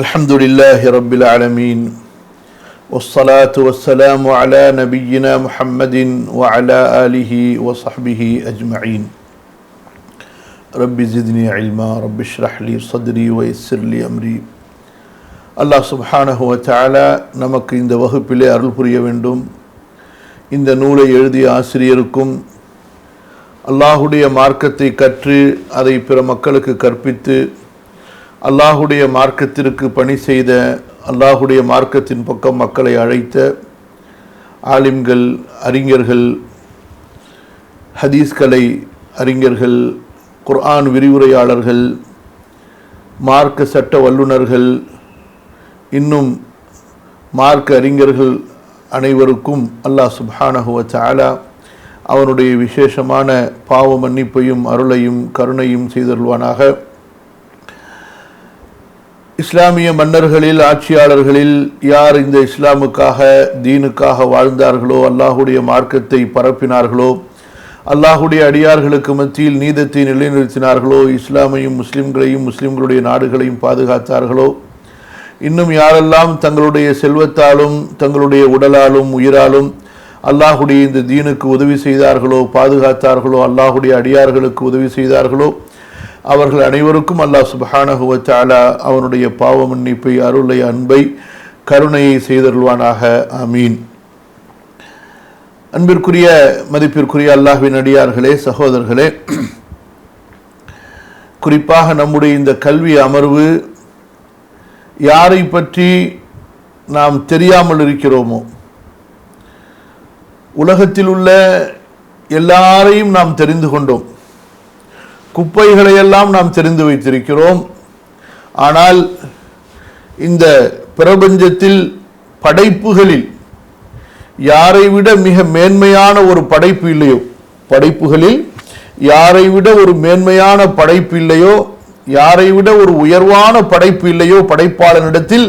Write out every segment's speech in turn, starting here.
الحمد لله رب العالمين والصلاة والسلام على نبينا محمد وعلى آله وصحبه أجمعين رب زدني علما رب اشرح لي صدري ويسر لي أمري அல்லாஹ் சுப்ஹானஹு வ தஆலா நமக்கு இந்த வகுப்பிலே அருள் புரிய வேண்டும். இந்த நூலை எழுதிய ஆசிரியருக்கும் அல்லாஹுடைய மார்க்கத்தை கற்று அதை பிற மக்களுக்கு கற்பித்து அல்லாஹுடைய மார்க்கத்திற்கு பணி செய்த, அல்லாஹுடைய மார்க்கத்தின் பக்கம் மக்களை அழைத்த ஆலிம்கள், அறிஞர்கள், ஹதீஸ்கலை அறிஞர்கள், குர்ஆன் விரிவுரையாளர்கள், மார்க்க சட்ட வல்லுநர்கள், இன்னும் மார்க்க அறிஞர்கள் அனைவருக்கும் அல்லாஹ் சுப்ஹானஹு வ தஆலா அவனுடைய விசேஷமான பாவ மன்னிப்பையும் அருளையும் கருணையும் செய்தருள்வானாக. இஸ்லாமிய மன்னர்களில், ஆட்சியாளர்களில் யார் இந்த இஸ்லாமுக்காக, தீனுக்காக வாழ்ந்தார்களோ, அல்லாஹுடைய மார்க்கத்தை பரப்பினார்களோ, அல்லாஹுடைய அடியார்களுக்கு மத்தியில் நீதத்தை நிலைநிறுத்தினார்களோ, இஸ்லாமையும் முஸ்லிம்களையும் முஸ்லிம்களுடைய நாடுகளையும் பாதுகாத்தார்களோ, இன்னும் யாரெல்லாம் தங்களுடைய செல்வத்தாலும் தங்களுடைய உடலாலும் உயிராலும் அல்லாஹுடைய இந்த தீனுக்கு உதவி செய்தார்களோ, பாதுகாத்தார்களோ, அல்லாஹுடைய அடியார்களுக்கு உதவி செய்தார்களோ, அவர்கள் அனைவருக்கும் அல்லாஹ் சுப்ஹானஹு வ தஆலா அவனுடைய பாவ மன்னிப்பை, அருளை, அன்பை, கருணையை செய்தருள்வானாக. ஆமீன். அன்பிற்குரிய மதிப்பிற்குரிய அல்லாஹ்வின் அடியார்களே, சகோதரர்களே, குறிப்பாக நம்முடைய இந்த கல்வி அமர்வு யாரை பற்றி நாம் தெரியாமல் இருக்கிறோமோ, உலகத்தில் உள்ள எல்லாரையும் நாம் தெரிந்து கொண்டோம், குப்பைகளையெல்லாம் நாம் தெரிந்து வைத்திருக்கிறோம். ஆனால் இந்த பிரபஞ்சத்தில் படைப்புகளில் யாரை விட மிக மேன்மையான ஒரு படைப்பு இல்லையோ, படைப்புகளில் யாரை விட ஒரு மேன்மையான படைப்பு இல்லையோ, யாரை விட ஒரு உயர்வான படைப்பு இல்லையோ படைப்பாளனிடத்தில்,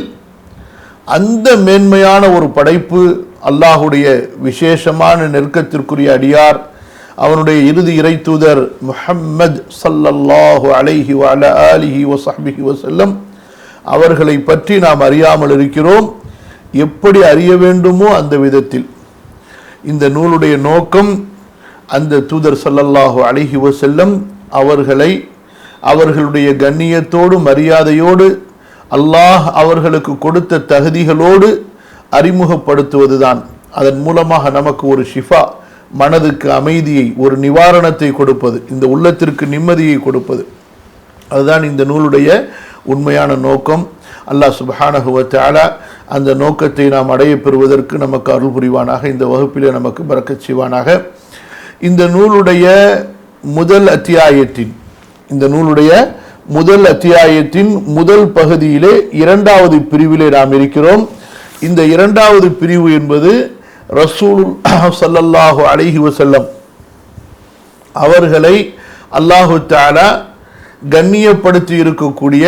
அந்த மேன்மையான ஒரு படைப்பு அல்லாஹுடைய விசேஷமான நெருக்கத்திற்குரிய அடியார், அவனுடைய இறுதி இறை தூதர் முஹம்மது ஸல்லல்லாஹு அலைஹி வ அலா ஆலிஹி வ ஸஹ்பிஹி வஸல்லம் அவர்களை பற்றி நாம் அறியாமல் இருக்கிறோம். எப்படி அறிய வேண்டுமோ அந்த விதத்தில் இந்த நூலுடைய நோக்கம் அந்த தூதர் ஸல்லல்லாஹு அலைஹி வஸல்லம் அவர்களை அவர்களுடைய கண்ணியத்தோடு மரியாதையோடு அல்லாஹ் அவர்களுக்கு கொடுத்த தகுதிகளோடு அறிமுகப்படுத்துவதுதான். அதன் மூலமாக நமக்கு ஒரு ஷிஃபா, மனதுக்கு அமைதியை, ஒரு நிவாரணத்தை கொடுப்பது, இந்த உள்ளத்திற்கு நிம்மதியை கொடுப்பது, அதுதான் இந்த நூலுடைய உண்மையான நோக்கம். அல்லாஹ் சுப்ஹானஹு வ தஆலா அந்த நோக்கத்தை நாம் அடைய பெறுவதற்கு நமக்கு அருள் புரிவானாக. இந்த வகுப்பிலே நமக்கு பரக்கத் செய்வானாக. இந்த நூலுடைய முதல் அத்தியாயத்தின் முதல் பகுதியிலே இரண்டாவது பிரிவிலே நாம் இருக்கிறோம். இந்த இரண்டாவது பிரிவு என்பது ரசூலுல்லாஹ் ஸல்லல்லாஹு அலைஹி வஸல்லம் அவர்களை அல்லாஹு தஆலா கண்ணியப்படுத்தி இருக்கக்கூடிய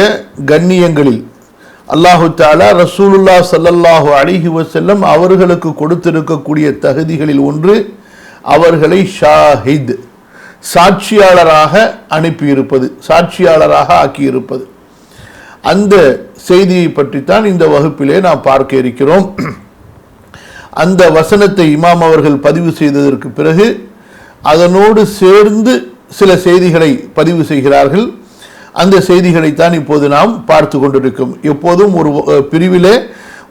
கண்ணியங்களில் அல்லாஹு தஆலா ரசூலுல்லாஹ் ஸல்லல்லாஹு அலைஹி வஸல்லம் அவர்களுக்கு கொடுத்திருக்கக்கூடிய தகுதிகளில் ஒன்று அவர்களை ஷாஹித், சாட்சியாளராக அனுப்பியிருப்பது, சாட்சியாளராக ஆக்கியிருப்பது. அந்த செய்தியை பற்றித்தான் இந்த வகுப்பிலே நாம் பார்க்க இருக்கிறோம். அந்த வசனத்தை இமாம் அவர்கள் பதிவு செய்ததற்கு பிறகு அதனோடு சேர்ந்து சில செய்திகளை பதிவு செய்கிறார்கள். அந்த செய்திகளைத்தான் இப்போது நாம் பார்த்து கொண்டிருக்கிறோம். எப்போதும் ஒரு பிரிவிலே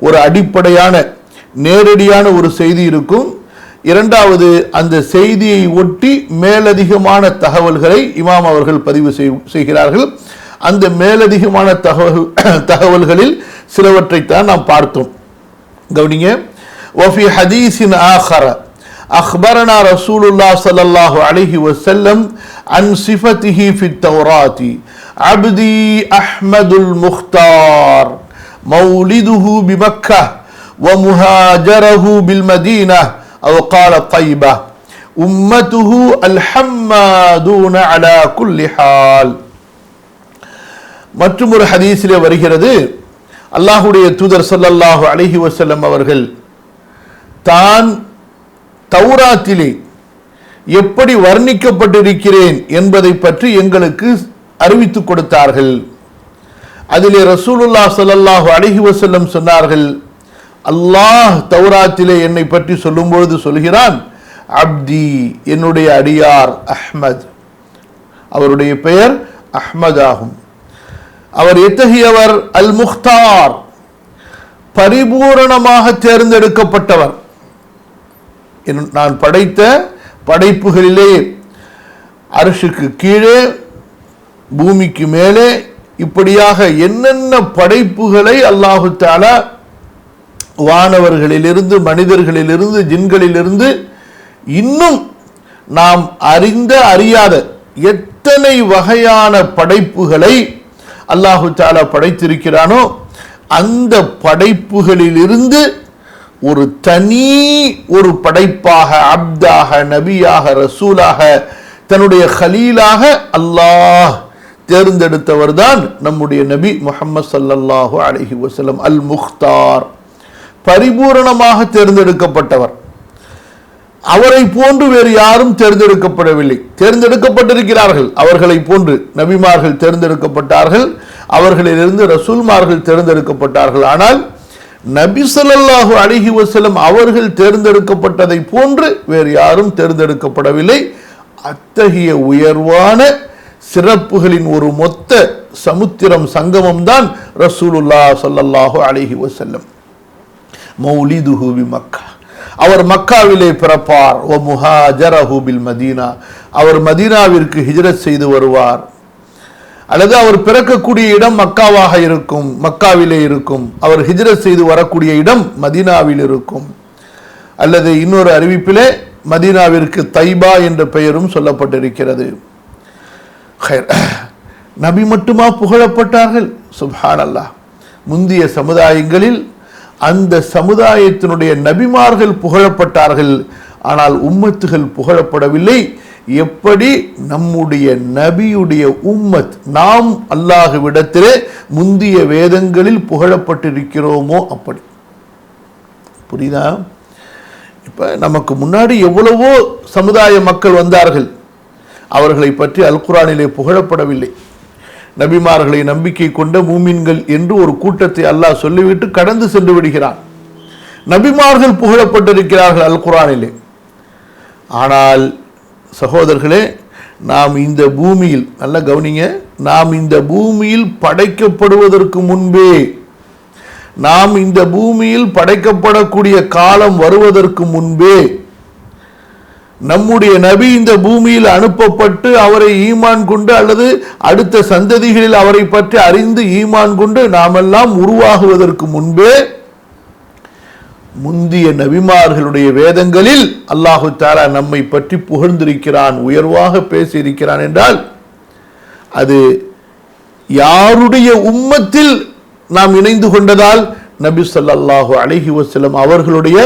ஒரு அடிப்படையான நேரடியான ஒரு செய்தி இருக்கும். இரண்டாவது, அந்த செய்தியை ஒட்டி மேலதிகமான தகவல்களை இமாம் அவர்கள் பதிவு செய்கிறார்கள். அந்த மேலதிகமான தகவல்களில் சிலவற்றைத்தான் நாம் பார்த்தோம். கவனிங்க. وفي حديث آخر أخبرنا رسول الله صلى الله عليه وسلم عن صفته في التوراة عبدي أحمد المختار مولده بمكة ومهاجره بالمدينة أو قال طيبة أمته الحمادون على كل حال. மற்றும் ஒரு ஹதீஸிலே வருகிறது, அல்லாஹுடைய தூதர் ஸல்லல்லாஹு அலைஹி வஸல்லம் அவர்கள் தான் தௌராத்திலே எப்படி வர்ணிக்கப்பட்டிருக்கிறேன் என்பதை பற்றி எங்களுக்கு அறிவித்துக் கொடுத்தார்கள். அதிலே ரசூலுல்லாஹ் ஸல்லல்லாஹு அலைஹி வஸல்லம் சொன்னார்கள், அல்லாஹ் தௌராத்திலே என்னை பற்றி சொல்லும்பொழுது சொல்கிறான், அப்தி என்னுடைய அடியார் அஹ்மத், அவருடைய பெயர் அஹ்மத் ஆகும். அவர் எத்தகையவர்? அல் முக்தார், பரிபூரணமாக தேர்ந்தெடுக்கப்பட்டவர். நான் படைத்த படைப்புகளிலே அர்ஷுக்கு கீழே பூமிக்கு மேலே இப்படியாக என்னென்ன படைப்புகளை அல்லாஹு தஆலா வானவர்களிலிருந்து மனிதர்களிலிருந்து ஜின்களிலிருந்து இன்னும் நாம் அறியாத எத்தனை வகையான படைப்புகளை அல்லாஹு தஆலா படைத்திருக்கிறானோ அந்த படைப்புகளிலிருந்து ஒரு தனி ஒரு படைப்பாக, அப்தாக, நபியாக, ரசூலாக, தன்னுடைய கலீலாக அல்லாஹ் தேர்ந்தெடுத்தவர் தான் நம்முடைய நபி முஹம்மது ஸல்லல்லாஹு அலைஹி வஸல்லம். அல் முக்தார், பரிபூரணமாக தேர்ந்தெடுக்கப்பட்டவர். அவரை போன்று வேறு யாரும் தேர்ந்தெடுக்கப்படவில்லை. தேர்ந்தெடுக்கப்பட்டிருக்கிறார்கள், அவர்களை போன்று நபிமார்கள் தேர்ந்தெடுக்கப்பட்டார்கள், அவர்களிலிருந்து ரசூல்மார்கள் தேர்ந்தெடுக்கப்பட்டார்கள். ஆனால் நபி ஸல்லல்லாஹு அலைஹி வஸல்லம் அவர்கள் தேர்ந்தெடுக்கப்பட்டதை போன்று வேறு யாரும் தேர்ந்தெடுக்கப்படவில்லை. அத்தகைய உயர்வான சிறப்புகளின் ஒரு மொத்த சமுத்திரம் சங்கமம் தான் ரசூலுல்லாஹ் ஸல்லல்லாஹு அலைஹி வஸல்லம். மௌலிதுஹு பி மக்கா, அவர் மக்காவிலே பிறப்பார். வ முஹாஜரஹு பில் மதீனா, அவர் மதீனாவிற்கு ஹிஜ்ரத் செய்து வருவார். அல்லது அவர் பிறக்கக்கூடிய இடம் மக்காவாக இருக்கும், மக்காவிலே இருக்கும். அவர் ஹிஜ்ரத் செய்து வரக்கூடிய இடம் மதீனாவில் இருக்கும். அல்லது இன்னொரு அறிவிப்பிலே மதீனாவிற்கு தைபா என்ற பெயரும் சொல்லப்பட்டிருக்கிறது. நபி மட்டுமா புகழப்பட்டார்கள்? சுப்ஹானல்லாஹ். முந்திய சமுதாயங்களில் அந்த சமுதாயத்தினுடைய நபிமார்கள் புகழப்பட்டார்கள், ஆனால் உம்மத்துகள் புகழப்படவில்லை. எப்படி நம்முடைய நபியுடைய உம்மத் நாம் அல்லாஹ்விடத்திலே முந்திய வேதங்களில் புகழப்பட்டிருக்கிறோமோ அப்படி. புரியுதா? இப்ப நமக்கு முன்னாடி எவ்வளவோ சமுதாய மக்கள் வந்தார்கள், அவர்களை பற்றி அல் குர்ஆனிலே புகழப்படவில்லை. நபிமார்களை நம்பிக்கை கொண்ட மூமின்கள் என்று ஒரு கூட்டத்தை அல்லாஹ் சொல்லிவிட்டு கடந்து சென்று விடுகிறான். நபிமார்கள் புகழப்பட்டிருக்கிறார்கள் அல் குர்ஆனிலே. ஆனால் சகோதரர்களே, நாம் இந்த பூமியில், நல்ல கவனிங்க, நாம் இந்த பூமியில் படைக்கப்படுவதற்கு முன்பே, நாம் இந்த பூமியில் படைக்கப்படக்கூடிய காலம் வருவதற்கு முன்பே நம்முடைய நபி இந்த பூமியில் அனுப்பப்பட்டு அவரை ஈமான் கொண்டு அல்லது அடுத்த சந்ததிகளில் அவரை பற்றி அறிந்து ஈமான் கொண்டு நாமெல்லாம் உருவாகுவதற்கு முன்பே முந்திய நபிமார்களுடைய வேதங்களில் அல்லாஹு தஆலா நம்மை பற்றி புகழ்ந்திருக்கிறான், உயர்வாக பேசியிருக்கிறான். என்றால் அது யாருடைய உம்மத்தில் நாம் இணைந்து கொண்டதால்? நபி ஸல்லல்லாஹு அலைஹி வஸல்லம் அவர்களுடைய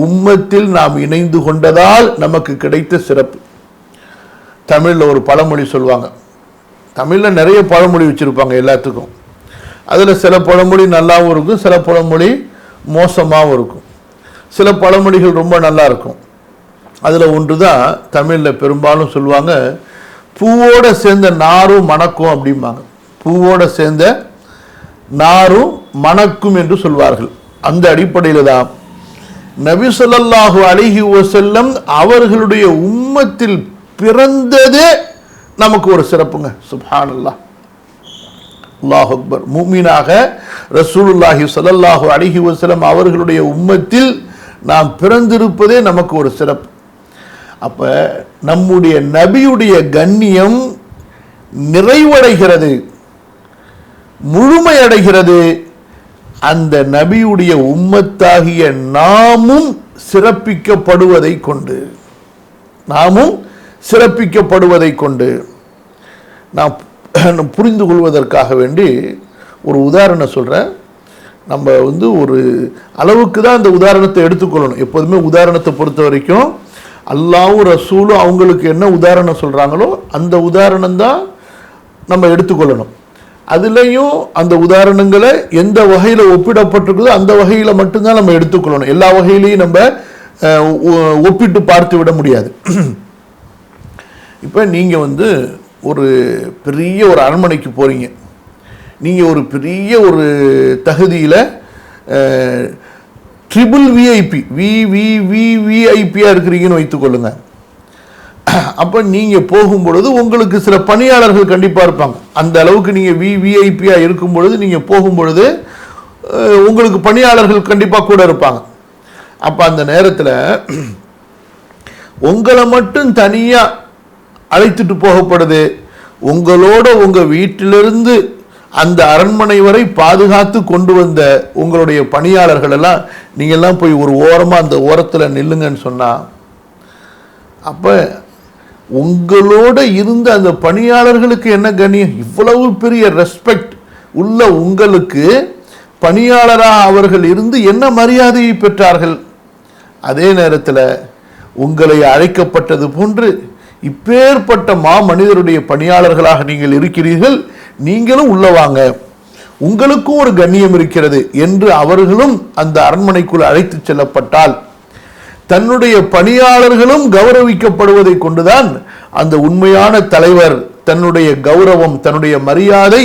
உம்மத்தில் நாம் இணைந்து கொண்டதால் நமக்கு கிடைத்த சிறப்பு. தமிழில் ஒரு பழமொழி சொல்லுவாங்க. தமிழில் நிறைய பழமொழி வச்சிருப்பாங்க எல்லாத்துக்கும். அதில் சில பழமொழி நல்லாவும் இருக்கும், சில பழமொழி மோசமாகவும் இருக்கும். சில பழமொழிகள் ரொம்ப நல்லா இருக்கும். அதில் ஒன்று தான் தமிழில் பெரும்பாலும் சொல்லுவாங்க, பூவோட சேர்ந்த நாரும் மணக்கும் அப்படிம்பாங்க. பூவோட சேர்ந்த நாரும் மணக்கும் என்று சொல்வார்கள். அந்த அடிப்படையில் தான் நபி ஸல்லல்லாஹு அலைஹி வஸல்லம் அவர்களுடைய உம்மத்தில் பிறந்ததே நமக்கு ஒரு சிறப்புங்க. சுப்ஹானல்லாஹ், அல்லாஹ் அக்பர். மூமினாக ரசூலுல்லாஹி ஸல்லல்லாஹு அலைஹி வஸல்லம் அவர்களுடைய உம்மத்தில் நாம் பிறந்திருப்பதே நமக்கு ஒரு சிறப்பு. அப்ப நம்முடைய நபியுடைய கண்ணியம் நிறைவடைகிறது, முழுமையடைகிறது அந்த நபியுடைய உம்மத்தாகிய நாமும் சிறப்பிக்கப்படுவதை கொண்டு. நாமும் சிறப்பிக்கப்படுவதை கொண்டு நாம் புரிந்து கொள்வதற்காக வேண்டி ஒரு உதாரணம் சொல்கிறேன். நம்ம ஒரு அளவுக்கு தான் அந்த உதாரணத்தை எடுத்துக்கொள்ளணும். எப்போதுமே உதாரணத்தை பொறுத்த வரைக்கும் அல்லாஹ்வும் ரசூலும் அவங்களுக்கு என்ன உதாரணம் சொல்கிறாங்களோ அந்த உதாரணம் தான் நம்ம எடுத்துக்கொள்ளணும். அதுலேயும் அந்த உதாரணங்களை எந்த வகையில் ஒப்பிடப்பட்டிருக்குதோ அந்த வகையில் மட்டும்தான் நம்ம எடுத்துக்கொள்ளணும். எல்லா வகையிலையும் நம்ம ஒப்பிட்டு பார்த்து விட முடியாது. இப்போ நீங்கள் ஒரு பெரிய ஒரு அரண்மனைக்கு போகிறீங்க. நீங்கள் ஒரு பெரிய ஒரு தகுதியில் ட்ரிபிள் விஐபி விஐபியாக இருக்கிறீங்கன்னு வைத்துக்கொள்ளுங்க. அப்போ நீங்கள் போகும்பொழுது உங்களுக்கு சில பணியாளர்கள் கண்டிப்பாக இருப்பாங்க. அந்த அளவுக்கு நீங்கள் விஐபியாக இருக்கும் பொழுது நீங்கள் போகும்பொழுது உங்களுக்கு பணியாளர்கள் கண்டிப்பாக கூட இருப்பாங்க. அப்போ அந்த நேரத்தில் உங்களை மட்டும் தனியாக அழைத்துட்டு போகப்படுது. உங்களோட உங்கள் வீட்டிலிருந்து அந்த அரண்மனை வரை பாதுகாத்து கொண்டு வந்த உங்களுடைய பணியாளர்கள் எல்லாம் நீங்கள்லாம் போய் ஒரு ஓரமாக அந்த ஓரத்தில் நில்லுங்கன்னு சொன்னால், அப்போ உங்களோட இருந்த அந்த பணியாளர்களுக்கு என்ன கண்ணியம்? இவ்வளவு பெரிய ரெஸ்பெக்ட் உள்ள உங்களுக்கு பணியாளராக அவர்கள் இருந்து என்ன மரியாதையை பெற்றார்கள்? அதே நேரத்தில் உங்களை அழைக்கப்பட்டது போன்று இப்பேற்பட்ட மனிதருடைய பணியாளர்களாக நீங்கள் இருக்கிறீர்கள், நீங்களும் உள்ளவாங்க, உங்களுக்கும் ஒரு கண்ணியம் இருக்கிறது என்று அவர்களும் அந்த அரண்மனைக்குள் அழைத்து செல்லப்பட்டால் தன்னுடைய பணியாளர்களும் கௌரவிக்கப்படுவதை கொண்டுதான் அந்த உண்மையான தலைவர் தன்னுடைய கௌரவம், தன்னுடைய மரியாதை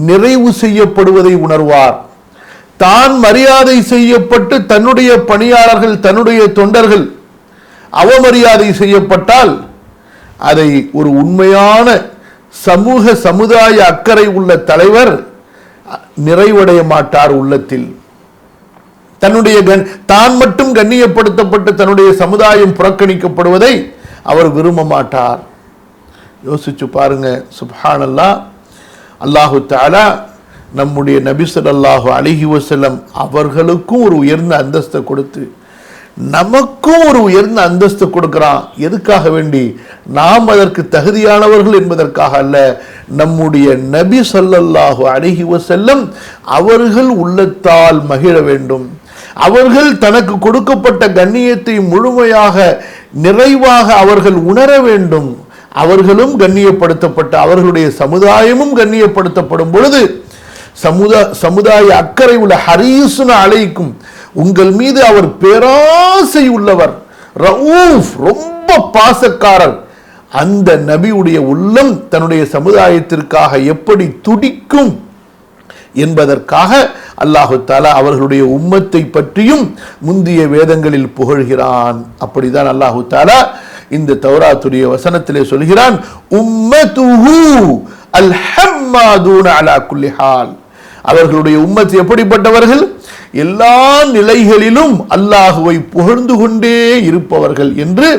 நிறைவு செய்யப்படுவதை உணர்வார். தான் மரியாதை செய்யப்பட்டு தன்னுடைய பணியாளர்கள், தன்னுடைய தொண்டர்கள் அவமரியாதை செய்யப்பட்டால் அதை ஒரு உண்மையான சமுதாய அக்கறை உள்ள தலைவர் நிறைவடைய மாட்டார். உள்ளத்தில் தன்னுடைய தான் மட்டும் கண்ணியப்படுத்தப்பட்டு தன்னுடைய சமுதாயம் புறக்கணிக்கப்படுவதை அவர் விரும்ப மாட்டார். யோசிச்சு பாருங்க. சுப்ஹானல்லாஹ். அல்லாஹு தஆலா நம்முடைய நபி ஸல்லல்லாஹு அலைஹி வஸல்லம் அவர்களுக்கும் ஒரு உயர்ந்த அந்தஸ்தை கொடுத்து நமக்கும் ஒரு உயர்ந்த அந்தஸ்து கொடுக்கிறான். எதுக்காக வேண்டி? நாம் அதற்கு தகுதியானவர்கள் என்பதற்காக அல்ல. நம்முடைய நபி ஸல்லல்லாஹு அலைஹி வஸல்லம் அவர்கள் உள்ளத்தால் மகிழ வேண்டும், அவர்கள் தனக்கு கொடுக்கப்பட்ட கண்ணியத்தை முழுமையாக நிறைவாக அவர்கள் உணர வேண்டும். அவர்களும் கண்ணியப்படுத்தப்பட்ட அவர்களுடைய சமுதாயமும் கண்ணியப்படுத்தப்படும் பொழுது சமுதாய அக்கறை உள்ள ஹரீசுன அலைக்கும், உங்கள் மீது அவர் பேராசை உள்ளவர், ரவுஃப் ரொம்ப பாசக்காரர். அந்த நபியுடைய உள்ளம் தன்னுடைய சமுதாயத்திற்காக எப்படி துடிக்கும் என்பதற்காக அல்லாஹு தஆலா அவர்களுடைய உம்மத்தை பற்றியும் முந்திய வேதங்களில் புகழ்கிறான். அப்படிதான் அல்லாஹு தஆலா இந்த தௌராத்துடைய வசனத்திலே சொல்கிறான், உம்மத்துஹு அல்ஹம்மாதுன அலா குல்லி ஹால். அவர்களுடைய உம்மத் எப்படிப்பட்டவர்கள்? எல்லா நிலைகளிலும் அல்லாஹுவை புகழ்ந்து கொண்டே இருப்பவர்கள் என்று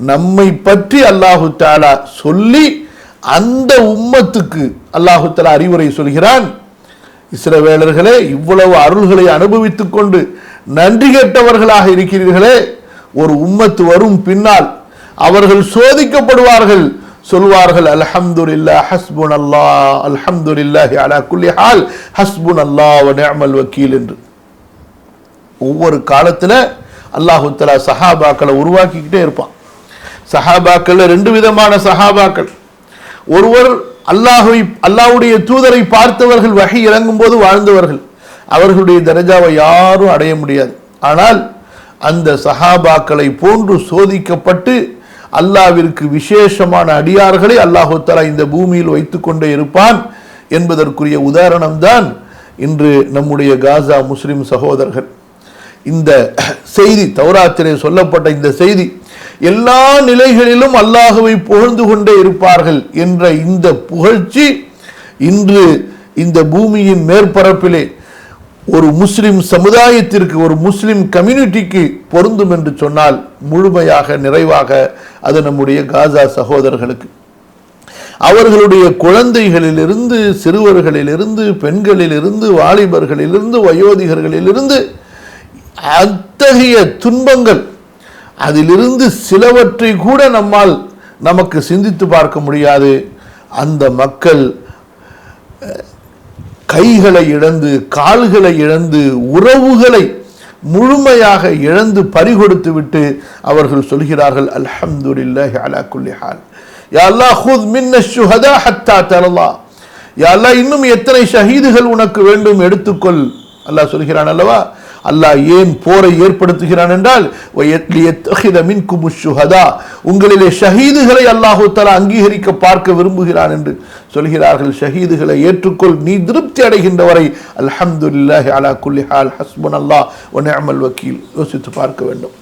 நம்மை பற்றி அல்லாஹு தஆலா சொல்லி அந்த உம்மத்துக்கு அல்லாஹு தஆலா அறிவுரை சொல்கிறான். இஸ்ரவேலர்களே, இவ்வளவு அருள்களை அனுபவித்துக் கொண்டு நன்றி கெட்டவர்களாக இருக்கிறீர்களே, ஒரு உம்மத்து வரும் பின்னால் அவர்கள் சோதிக்கப்படுவார்கள், சொல்வார்கள் அல்ஹம்துலில்லாஹ் ஹஸ்புனல்லாஹ் அல்ஹம்துலில்லாஹி அலா குல்லி ஹால் ஹஸ்புனல்லாஹ் வ நிஅமல் வக்கீல் என்று. ஒவ்வொரு காலத்தில் அல்லாஹு தஆலா சஹாபாக்களை உருவாக்கிக்கிட்டே இருப்பான். சஹாபாக்கள் ரெண்டு விதமான சஹாபாக்கள். ஒருவர் அல்லாஹ்வுடைய தூதரை பார்த்தவர்கள், வஹி இறங்கும் போது வாழ்ந்தவர்கள், அவர்களுடைய தரஜாவை யாரும் அடைய முடியாது. ஆனால் அந்த சஹாபாக்களை போன்று சோதிக்கப்பட்டு அல்லாஹ்விற்கு விசேஷமான அடியார்களை அல்லாஹு தஆலா இந்த பூமியில் வைத்துக் கொண்டே இருப்பான் என்பதற்குரிய உதாரணம் தான் இன்று நம்முடைய காசா முஸ்லிம் சகோதரர்கள். இந்த செய்தி, தௌராத்திலே சொல்லப்பட்ட இந்த செய்தி, எல்லா நிலைகளிலும் அல்லாஹுவை புகழ்ந்து கொண்டே இருப்பார்கள் என்ற இந்த புகழ்ச்சி இன்று இந்த பூமியின் மேற்பரப்பிலே ஒரு முஸ்லிம் சமுதாயத்திற்கு, ஒரு முஸ்லிம் கம்யூனிட்டிக்கு பொருந்தும் என்று சொன்னால் முழுமையாக நிறைவாக அது நம்முடைய காசா சகோதரர்களுக்கு. அவர்களுடைய குழந்தைகளிலிருந்து, சிறுவர்களிலிருந்து, பெண்களிலிருந்து, வாலிபர்களிலிருந்து, வயோதிகர்களிலிருந்து அத்தகைய துன்பங்கள், அதிலிருந்து சிலவற்றை கூட நமக்கு சிந்தித்து பார்க்க முடியாது. அந்த மக்கள் கைகளை இழந்து, கால்களை இழந்து, உறவுகளை முழுமையாக இழந்து பறிகொடுத்து விட்டு அவர்கள் சொல்கிறார்கள், அல்ஹம்துலில்லாஹி அலா குல்லி ஹால், யா அல்லாஹ் ஹுத் மின்ன ஷுஹதா ஹத்தா தரல்லா, யா அல்லாஹ் இன்னும் எத்தனை ஷஹீதுகள் உனக்கு வேண்டும் எடுத்துக்கொள். அல்லாஹ் சொல்கிறான் அல்லவா, அல்லாஹ் ஏன் போரை ஏற்படுத்துகிறான் என்றால் உங்களிலே ஷஹீதுகளை அல்லாஹு தஆலா அங்கீகரிக்க பார்க்க விரும்புகிறான் என்று சொல்கிறார்கள். ஷஹீதுகளை ஏற்றுக்கொள், நீ திருப்தி அடைகின்ற வரை அல்ஹம்துலில்லாஹி அலா குல்லி ஹால் ஹஸ்புனல்லாஹ் வ நிஅமல் வக்கீல். யோசித்து பார்க்க வேண்டும்.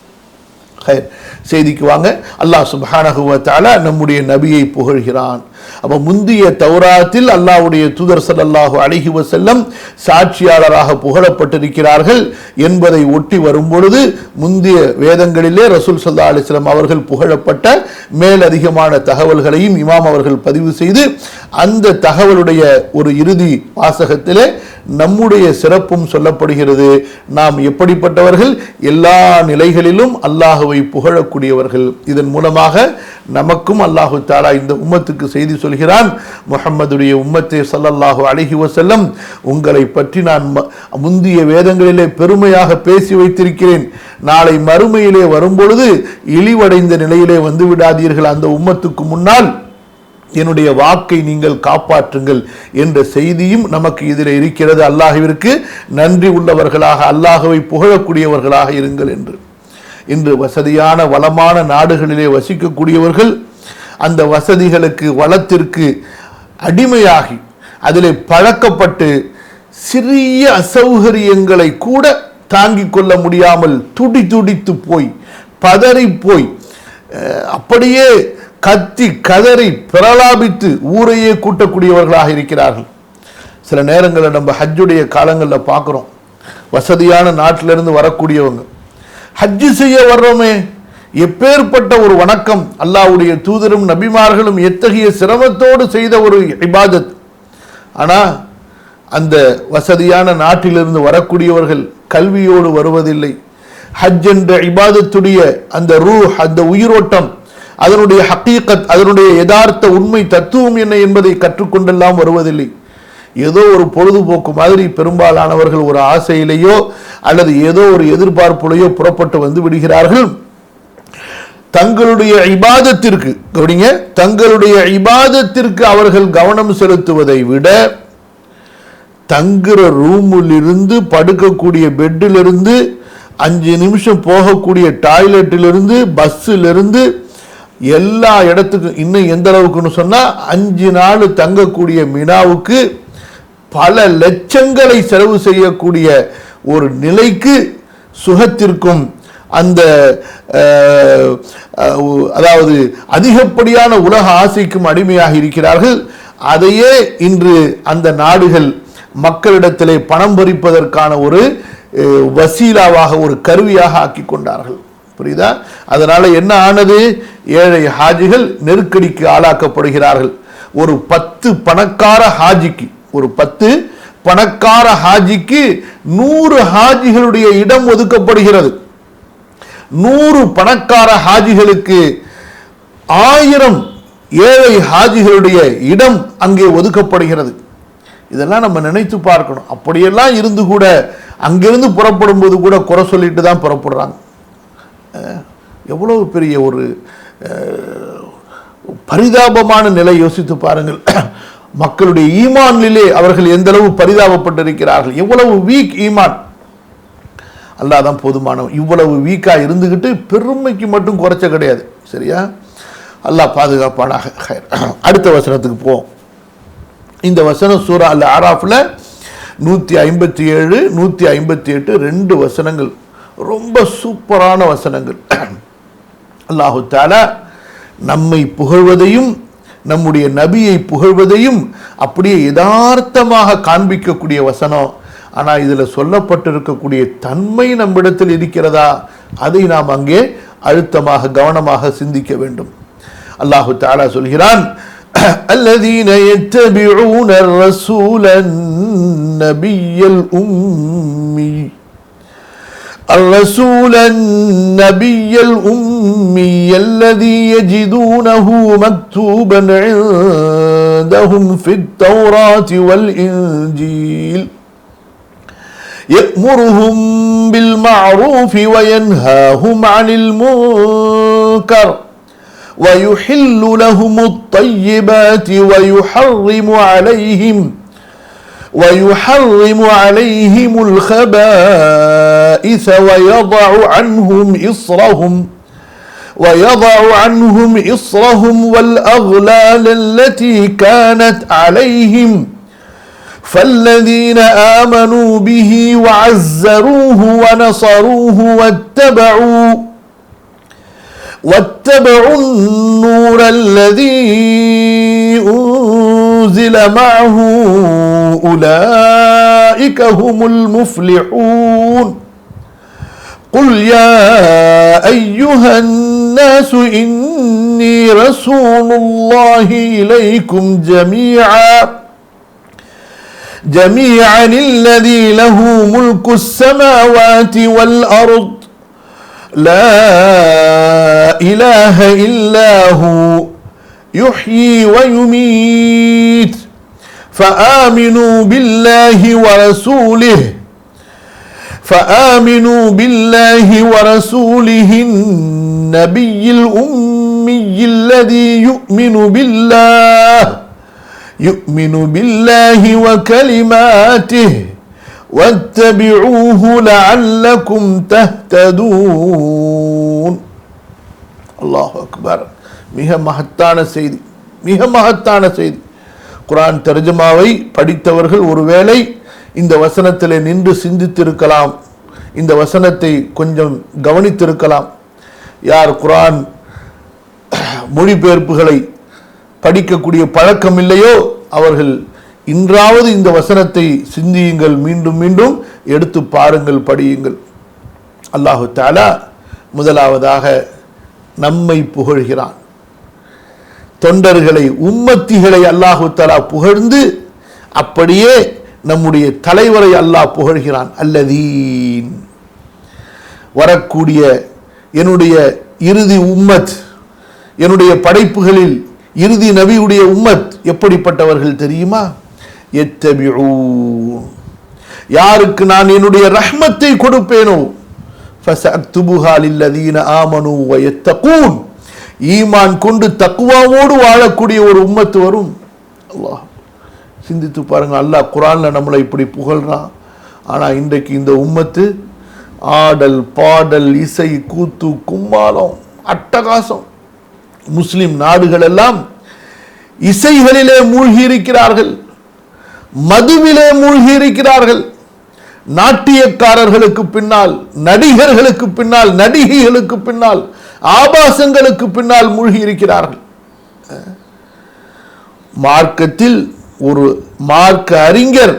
செய்திக்கு வாங்க. அல்லாஹ் சுப்ஹானஹு வ தஆலா நம்முடைய நபியை புகழ்கிறான். அப்ப முந்திய தௌராத்தில் அல்லாஹ்வுடைய தூதர் ஸல்லல்லாஹு அலைஹி வஸல்லம் சாட்சியாளராக புகழப்பட்டிருக்கிறார்கள் என்பதை ஒட்டி வரும் பொழுது முந்திய வேதங்களிலே ரசூல் ஸல்லல்லாஹு அலைஹி வஸல்லம் அவர்கள் புகழப்பட்ட மேலதிகமான தகவல்களையும் இமாம் அவர்கள் பதிவு செய்து அந்த தகவலுடைய ஒரு இறுதி வாசகத்திலே நம்முடைய சிறப்பும் சொல்லப்படுகிறது. நாம் எப்படிப்பட்டவர்கள்? எல்லா நிலைகளிலும் அல்லாஹுவை புகழக்கூடியவர்கள். இதன் மூலமாக நமக்கும் அல்லாஹு தஆலா இந்த உம்மத்துக்கு செய்தி சொல்கிறான். முஹம்மதுடைய உம்மத்தே ஸல்லல்லாஹு அலைஹி வஸல்லம், உங்களை பற்றி நான் முந்திய வேதங்களிலே பெருமையாக பேசி வைத்திருக்கிறேன். நாளை மறுமையிலே வரும்பொழுது இழிவடைந்த நிலையிலே வந்து விடாதீர்கள். அந்த உம்மத்துக்கு முன்னால் என்னுடைய வாக்கை நீங்கள் காப்பாற்றுங்கள் என்ற செய்தியும் நமக்கு இதில் இருக்கிறது. அல்லாஹ்விற்கு நன்றி உள்ளவர்களாக, அல்லாஹ்வை புகழக்கூடியவர்களாக இருங்கள் என்று. இன்று வசதியான வளமான நாடுகளிலே வசிக்கக்கூடியவர்கள் அந்த வசதிகளுக்கு வளத்திற்கு அடிமையாகி அதிலே பழக்கப்பட்டு சிறிய அசௌகரியங்களை கூட தாங்கிக் கொள்ள முடியாமல் துடித்து போய் பதறி போய் அப்படியே கத்தி கதறி பிரலாபித்து ஊரையே கூட்டக்கூடியவர்களாக இருக்கிறார்கள். சில நேரங்களில் நம்ம ஹஜ்ஜுடைய காலங்களில் பார்க்குறோம், வசதியான நாட்டிலிருந்து வரக்கூடியவங்க ஹஜ்ஜு செய்ய வர்றோமே, எப்பேற்பட்ட ஒரு வணக்கம்! அல்லாஹ்வுடைய தூதரும் நபிமார்களும் எத்தகைய சிரமத்தோடு செய்த ஒரு இபாதத். ஆனால் அந்த வசதியான நாட்டிலிருந்து வரக்கூடியவர்கள் கல்வியோடு வருவதில்லை. ஹஜ் என்ற இபாதத்துடைய அந்த ரூஹ், அந்த உயிரோட்டம், அதனுடைய ஹக்கீகத், அதனுடைய யதார்த்த உண்மை தத்துவம் என்ன என்பதை கற்றுக்கொண்டெல்லாம் வருவதில்லை. ஏதோ ஒரு பொழுதுபோக்கு மாதிரி பெரும்பாலானவர்கள் ஒரு ஆசையிலேயோ அல்லது ஏதோ ஒரு எதிர்பார்ப்புலையோ புறப்பட்டு வந்து விடுகிறார்கள். தங்களுடைய இபாதத்திற்கு கவனிங்க, தங்களுடைய இபாதத்திற்கு அவர்கள் கவனம் செலுத்துவதை விட தங்குற ரூமிலிருந்து, படுக்கக்கூடிய பெட்டிலிருந்து, 5 நிமிஷம் போகக்கூடிய டாய்லெட்டிலிருந்து, பஸ்ஸிலிருந்து எல்லா இடத்துக்கும், இன்னும் எந்த அளவுக்குன்னு சொன்னா 5 நாள் தங்கக்கூடிய மினாவுக்கு பல லட்சங்களை செலவு செய்யக்கூடிய ஒரு நிலைக்கு, சுகத்திற்கும் அந்த அதாவது அதிகப்படியான உலக ஆசைக்கும் அடிமையாக இருக்கிறார்கள். அதையே இன்று அந்த நாடுகள் மக்களிடத்திலே பணம் பறிப்பதற்கான ஒரு வசீலாவாக, ஒரு கருவியாக ஆக்கி கொண்டார்கள். புரியுதா? அதனால என்ன ஆனது? ஏழை ஹாஜிகள் நெருக்கடிக்கு ஆளாக்கப்படுகிறார்கள். ஒரு 10 பணக்கார ஹாஜிக்கு, ஒரு 10 பணக்கார ஹாஜிக்கு 100 ஹாஜிகளுடைய இடம் ஒதுக்கப்படுகிறது. 100 பணக்கார ஹாஜிகளுக்கு 1000 ஏழை ஹாஜிகளுடைய இடம் அங்கே ஒதுக்கப்படுகிறது. இதெல்லாம் நம்ம நினைத்து பார்க்கணும். அப்படியெல்லாம் இருந்து கூட அங்கிருந்து புறப்படும் போது கூட குறை சொல்லிட்டு தான் புறப்படுறாங்க. எவ்வளவு பெரிய ஒரு பரிதாபமான நிலை! யோசித்து பாருங்கள். மக்களுடைய ஈமானிலே அவர்கள் எந்த அளவு பரிதாபப்பட்டிருக்கிறார்கள். எவ்வளவு வீக் ஈமான்! அல்லாஹ் தான் போதுமானவன். இவ்வளவு வீக்கா இருந்துகிட்டு பெருமைக்கு மட்டும் குறைச்ச கிடையாது. சரியா? அல்லாஹ் பாதுகாப்பானாக. அடுத்த வசனத்துக்கு போவோம். இந்த வசனம் சூரா அல் ஆராஃப்ல 157 158 2 வசனங்கள் ரொம்ப சூப்பரான வசனங்கள். அல்லாஹு தஆலா நம்மை புகழ்வதையும் நம்முடைய நபியை புகழ்வதையும் அப்படியே யதார்த்தமாக காண்பிக்கக்கூடிய வசனம். ஆனால் இதில் சொல்லப்பட்டிருக்கக்கூடிய தன்மை நம்மிடத்தில் இருக்கிறதா, அதை நாம் அங்கே அழுத்தமாக கவனமாக சிந்திக்க வேண்டும். அல்லாஹு தஆலா சொல்கிறான், الذين يتبعون الرسول النبي الأمي الرسول النبي الأمي الذي يجدونه مكتوبا عندهم في التوراة والإنجيل يأمرهم بالمعروف وينهاهم عن المنكر ويحل لهم الطيبات ويحرم عليهم ويحرم عليهم الخبائث ويضع عنهم إصرهم والأغلال التي كانت عليهم فالذين آمنوا به وعزروه ونصروه واتبعوا النور الذي أنزل معه أولئك هم المفلحون قل يا أيها الناس إني رسول الله إليكم جميعا الذي له ملك السماوات والأرض لا إله إلا هو يحيي ويميت فآمنوا بالله ورسوله النبي الأمي الذي يؤمن بالله وكلماته واتبعوه لعلكم تهتدون. அல்லாஹ் அக்பர். மிக மகத்தான செய்தி. குர்ஆன் தர்ஜுமாவை படித்தவர்கள் ஒருவேளை இந்த வசனத்திலே நின்று சிந்தித்திருக்கலாம், இந்த வசனத்தை கொஞ்சம் கவனித்திருக்கலாம். யார் குர்ஆன் மொழிபெயர்ப்புகளை படிக்கக்கூடிய பழக்கம் இல்லையோ அவர்கள் இன்றாவது இந்த வசனத்தை சிந்தியுங்கள், மீண்டும் மீண்டும் எடுத்து பாருங்கள், படியுங்கள். அல்லாஹு தஆலா முதலாவதாக நம்மை புகழ்கிறான். தொண்டர்களை, உம்மத்திகளை அல்லாஹு தஆலா புகழ்ந்து அப்படியே நம்முடைய தலைவரை அல்லாஹ் புகழ்கிறான். அல்லதீன், வரக்கூடிய என்னுடைய இறுதி உம்மத், என்னுடைய படைப்புகளில் இறுதி நபியுடைய உம்மத் எப்படிப்பட்டவர்கள் தெரியுமா? யத்தபிஊன், யாருக்கு நான் என்னுடைய ரஹ்மத்தை கொடுப்பேனோ ஃபஸஅக்துபுஹா லில்லதீன ஆமனூ வயத்தகூன், ஈமான் கொண்டு தக்வாவோடு வாழக்கூடிய ஒரு உம்மத்து வரும். அல்லாஹ் சிந்தித்து பாருங்க. அல்லாஹ் குர்ஆன்ல நம்மளை இப்படி புகழ்றான். ஆனா இன்றைக்கு இந்த உம்மத்து ஆடல் பாடல் இசை கூத்து கும்மாளம் அட்டகாசம். முஸ்லிம் நாடுகள் எல்லாம் இசைகளிலே மூழ்கி இருக்கிறார்கள், மதுவிலே மூழ்கி இருக்கிறார்கள். நாட்டியக்காரர்களுக்கு பின்னால், நடிகர்களுக்கு பின்னால், நடிகைகளுக்கு பின்னால், ஆபாசங்களுக்கு பின்னால் மூழ்கி இருக்கிறார்கள். மார்க்கத்தில் ஒரு மார்க்க அறிஞர்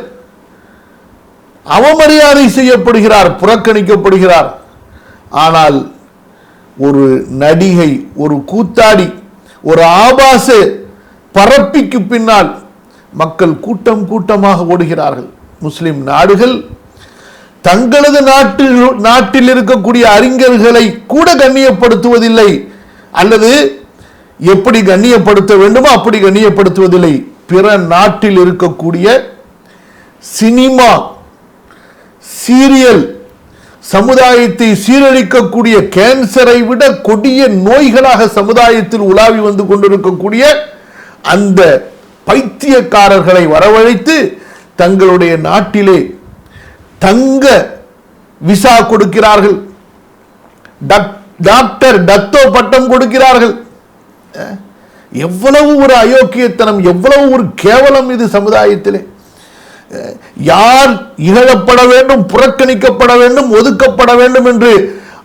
அவமரியாதை செய்யப்படுகிறார், புறக்கணிக்கப்படுகிறார். ஆனால் ஒரு நடிகை, ஒரு கூத்தாடி, ஒரு ஆபாச பரப்பிக்கு பின்னால் மக்கள் கூட்டம் கூட்டமாக ஓடுகிறார்கள். முஸ்லிம் நாடுகள் தங்களது நாட்டில் இருக்கக்கூடிய அறிஞர்களை கூட கண்ணியப்படுத்துவதில்லை, அல்லது எப்படி கண்ணியப்படுத்த வேண்டுமோ அப்படி கண்ணியப்படுத்துவதில்லை. பிற நாட்டில் இருக்கக்கூடிய சினிமா, சீரியல், சமுதாயத்தை சீரழிக்கக்கூடிய கேன்சரை விட கொடிய நோய்களாக சமுதாயத்தில் உலாவி வந்து கொண்டிருக்கக்கூடிய அந்த பைத்தியக்காரர்களை வரவழைத்து தங்களுடைய நாட்டிலே தங்க விசா கொடுக்கிறார்கள், டாக்டர் டத்தோ பட்டம் கொடுக்கிறார்கள். எவ்வளவு ஒரு அயோக்கியத்தனம், எவ்வளவு ஒரு கேவலம் இது சமுதாயத்திலே. யார் இகழப்பட வேண்டும், புறக்கணிக்கப்பட வேண்டும், ஒதுக்கப்பட வேண்டும் என்று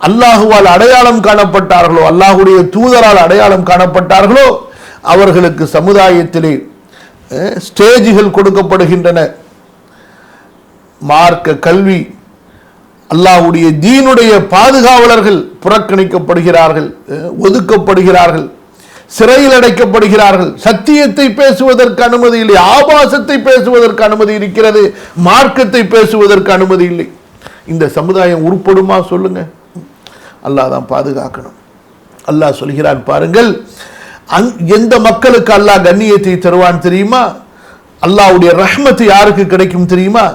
அல்லாஹுவால் அடையாளம் காணப்பட்டார்களோ, அல்லாஹுடைய தூதரால் அடையாளம் காணப்பட்டார்களோ அவர்களுக்கு சமுதாயத்திலே ஸ்டேஜுகள் கொடுக்கப்படுகின்றன. மார்க்க கல்வி, அல்லாஹ்வுடைய தீனுடைய பாதுகாவலர்கள் புறக்கணிக்கப்படுகிறார்கள், ஒதுக்கப்படுகிறார்கள், சிறையில் அடைக்கப்படுகிறார்கள். சத்தியத்தை பேசுவதற்கு அனுமதி இல்லை, ஆபாசத்தை பேசுவதற்கு அனுமதி இருக்கிறது, மார்க்கத்தை பேசுவதற்கு அனுமதி இல்லை. இந்த சமுதாயம் உருப்படுமா சொல்லுங்க? அல்லாஹ் தான் பாதுகாக்கணும். அல்லாஹ் சொல்கிறான் பாருங்கள், எந்த மக்களுக்கு அல்லாஹ் கண்ணியத்தை தருவான் தெரியுமா? அல்லாஹ்வுடைய ரஹ்மத்து யாருக்கு கிடைக்கும் தெரியுமா?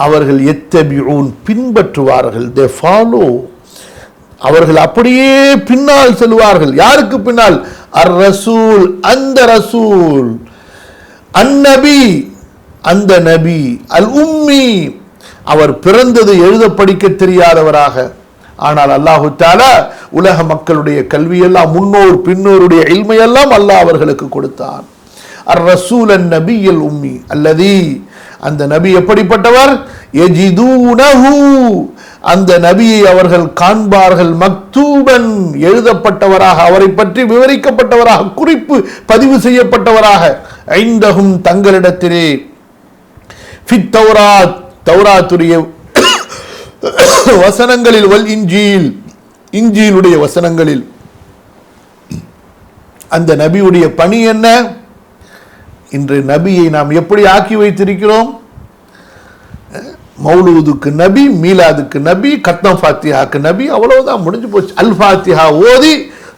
அவர்கள் யத்தபிஊன், பின்பற்றுவார்கள். தே ஃபாலோ, அவர்கள் அப்படியே பின்னால் செல்வார்கள். யாருக்கு பின்னால்? அர் ரசூல், அந்த ரசூல், அந்நபி, அந்த நபி அல் உம்மி, அவர் பிறந்தது எழுத படிக்க தெரியாதவராக. ஆனால் அல்லாஹு தஆலா உலக மக்களுடைய கல்வியெல்லாம், முன்னோர் பின்னோருடைய இல்மையெல்லாம் அல்லாஹ் அவர்களுக்கு கொடுத்தார். அர் ரசூல் அன் நபியல் உம்மி அல்லதி, அந்த நபி எப்படிப்பட்டவர்? யஜிதூனஹு, அந்த நபியை அவர்கள் காண்பார்கள், மக்தூபன், எழுதப்பட்டவராக, அவரை பற்றி விவரிக்கப்பட்டவராக, குறிப்பு பதிவு செய்யப்பட்டவராக, ஐந்தஹும், தங்களிடத்திலே, ஃபித் தௌராத், தௌராத்துடைய வசனங்களில், வல் இன்ஜீல், இன்ஜீலுடைய வசனங்களில். அந்த நபியுடைய பணி என்ன? இன்று நபியை நாம் எப்படி ஆக்கி வைத்திருக்கிறோம்? மௌலூதுக்கு நபி, மீலாதுக்கு நபி, கத்னம் ஃபாத்திஹாக்கு நபி, அவ்வளவுதான், முடிஞ்சு போச்சு. அல் ஃபாத்திஹா ஓதி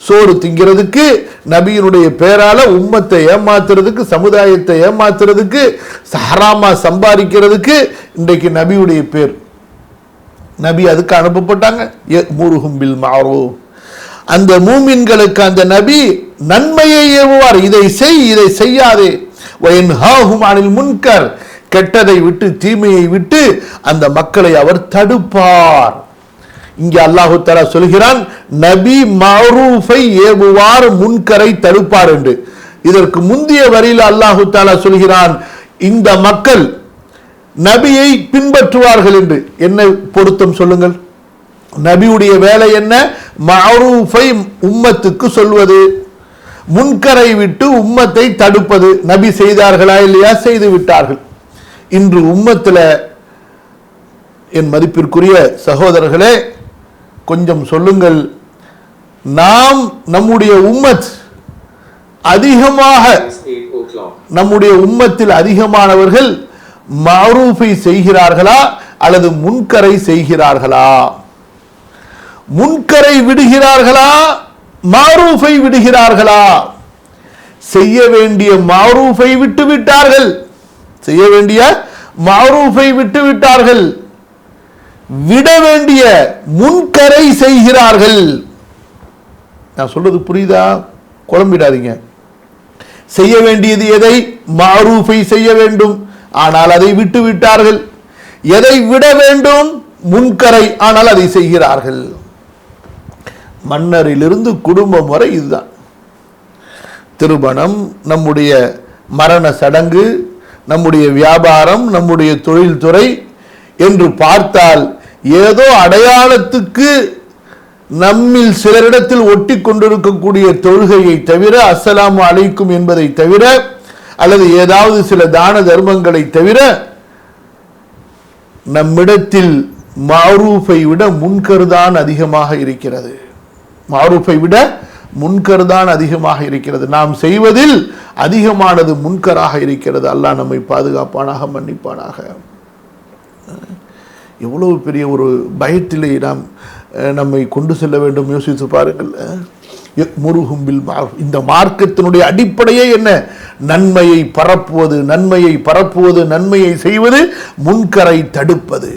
சோறு திங்கிறதுக்கு, நபியினுடைய பேரால உம்மத்தை ஏமாத்துறதுக்கு, சமுதாயத்தை ஏமாத்துறதுக்கு, ஹராமா சம்பாதிக்கிறதுக்கு இன்றைக்கு நபியுடைய பேர். நபி அதுக்கு அனுப்பப்பட்டாங்க. யஅ்முருஹும் பில் மஅரூஃப், அந்த மூமின்களுக்கு அந்த நபி நன்மையை ஏவுவார், இதை செய், இதை செய்யாதே. வயன்ஹாஹும் அனில் முன்கர், கெட்டதை விட்டு, தீமையை விட்டு அந்த மக்களை அவர் தடுப்பார். இங்கே அல்லாஹு தஆலா சொல்கிறான், நபி மஅரூஃபை ஏவுவார், முன்கரை தடுப்பார் என்று. இதற்கு முந்தைய வரியில் அல்லாஹு தஆலா சொல்கிறான், இந்த மக்கள் நபியை பின்பற்றுவார்கள் என்று. என்ன பொருத்தம் சொல்லுங்கள்? நபியுடைய வேலை என்ன? மஅரூஃபை உம்மத்துக்கு சொல்வது, முன்கரை விட்டு உம்மத்தை தடுப்பது. நபி செய்தார்களா இல்லையா? செய்து விட்டார்கள். இன்று உம்மத்தில் என் மதிப்பிற்குரிய சகோதரர்களே, கொஞ்சம் சொல்லுங்கள், நாம், நம்முடைய உம்மத் அதிகமாக, நம்முடைய உம்மத்தில் அதிகமானவர்கள் மஅரூஃபை செய்கிறார்களா அல்லது முன்கரை செய்கிறார்களா? முன்கரை விடுகிறார்களா, மஅரூஃபை விடுகிறார்களா? செய்ய வேண்டிய மஅரூஃபை விட்டு விட்டார்கள், செய்ய வேண்டிய மஅரூஃபை விட்டு விட்டார்கள், விட வேண்டிய முன்கரை செய்கிறார்கள். நான் சொல்றது புரியுதா? குழம்பிடாதீங்க. செய்ய வேண்டியது எதை? மஅரூஃபை செய்ய வேண்டும், ஆனால் அதை விட்டு விட்டார்கள். எதை விட வேண்டும்? முன்கரை, ஆனால் அதை செய்கிறார்கள். மன்னரிலிருந்து குடும்பம் வரை இதுதான். திருமணம், நம்முடைய மரண சடங்கு, நம்முடைய வியாபாரம், நம்முடைய தொழில்துறை என்று பார்த்தால் ஏதோ அடையாளத்துக்கு நம்மில் சிலரிடத்தில் ஒட்டி கொண்டிருக்கக்கூடிய தொழுகையை தவிர, அஸ்ஸலாமு அலைக்கும் என்பதை தவிர, அல்லது ஏதாவது சில தான தர்மங்களை தவிர, நம்மிடத்தில் மஅரூஃபை விட முன்கர்தான் அதிகமாக இருக்கிறது. மஅரூஃபை விட முன்கர்தான் அதிகமாக இருக்கிறது. நாம் செய்வதில் அதிகமானது முன்கராக இருக்கிறது. அல்லாஹ் நம்மை பாதுகாப்பானாக, மன்னிப்பானாக. எவ்வளவு பெரிய ஒரு பயத்திலே நாம் நம்மை கொண்டு செல்ல வேண்டும், யோசித்து பாருங்கள். யஅ்முருஹும் பில் மஅரூஃப், இந்த மார்க்கத்தினுடைய அடிப்படையே என்ன? நன்மையை பரப்புவது, நன்மையை பரப்புவது, நன்மையை செய்வது, முன்கரை தடுப்பது.